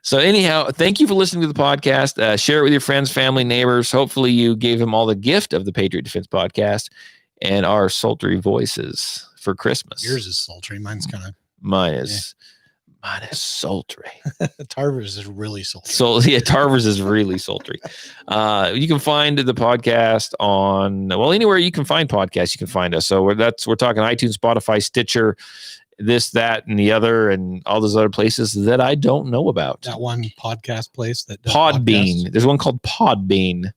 So anyhow, thank you for listening to the podcast. Share it with your friends, family, neighbors. Hopefully you gave them all the gift of the Patriot Defense Podcast and our sultry voices for Christmas. Yours is sultry. Mine's kind of. Mine is sultry. Tarver's is really sultry. So yeah, Tarver's is really sultry. You can find the podcast on anywhere you can find podcasts. You can find us. So we're talking iTunes, Spotify, Stitcher, this, that, and the other, and all those other places that I don't know about. That one podcast place that does Podbean. podcasts. There's one called Podbean.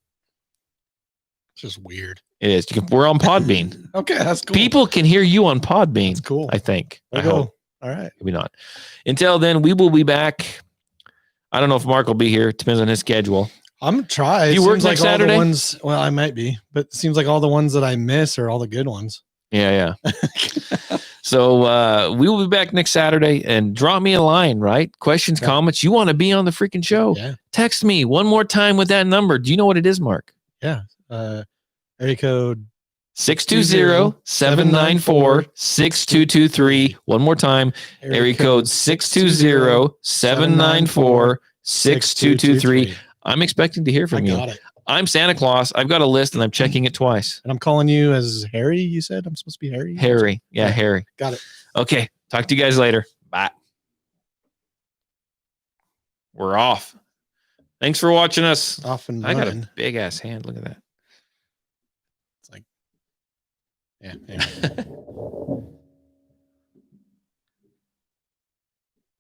It's just weird. It is. We're on Podbean. Okay, that's cool. People can hear you on Podbean. That's cool. I think. I go. hope. All right. Maybe not. Until then, we will be back. I don't know if Mark will be here. It depends on his schedule. I'm gonna try. You work next Saturday? I might be, but it seems like all the ones that I miss are all the good ones. Yeah. So we will be back next Saturday, and drop me a line, right? Questions, comments. You want to be on the freaking show? Yeah. Text me one more time with that number. Do you know what it is, Mark? Yeah. Area code 620-794-6223. One more time. Area code 620-794-6223. I'm expecting to hear from you. Got it. I'm Santa Claus. I've got a list and I'm checking it twice. And I'm calling you as Harry, you said? I'm supposed to be Harry? Harry. Yeah, Harry. Got it. Okay. Talk to you guys later. Bye. We're off. Thanks for watching us. Off and I got running. a big ass hand. Look at that. It's like, yeah.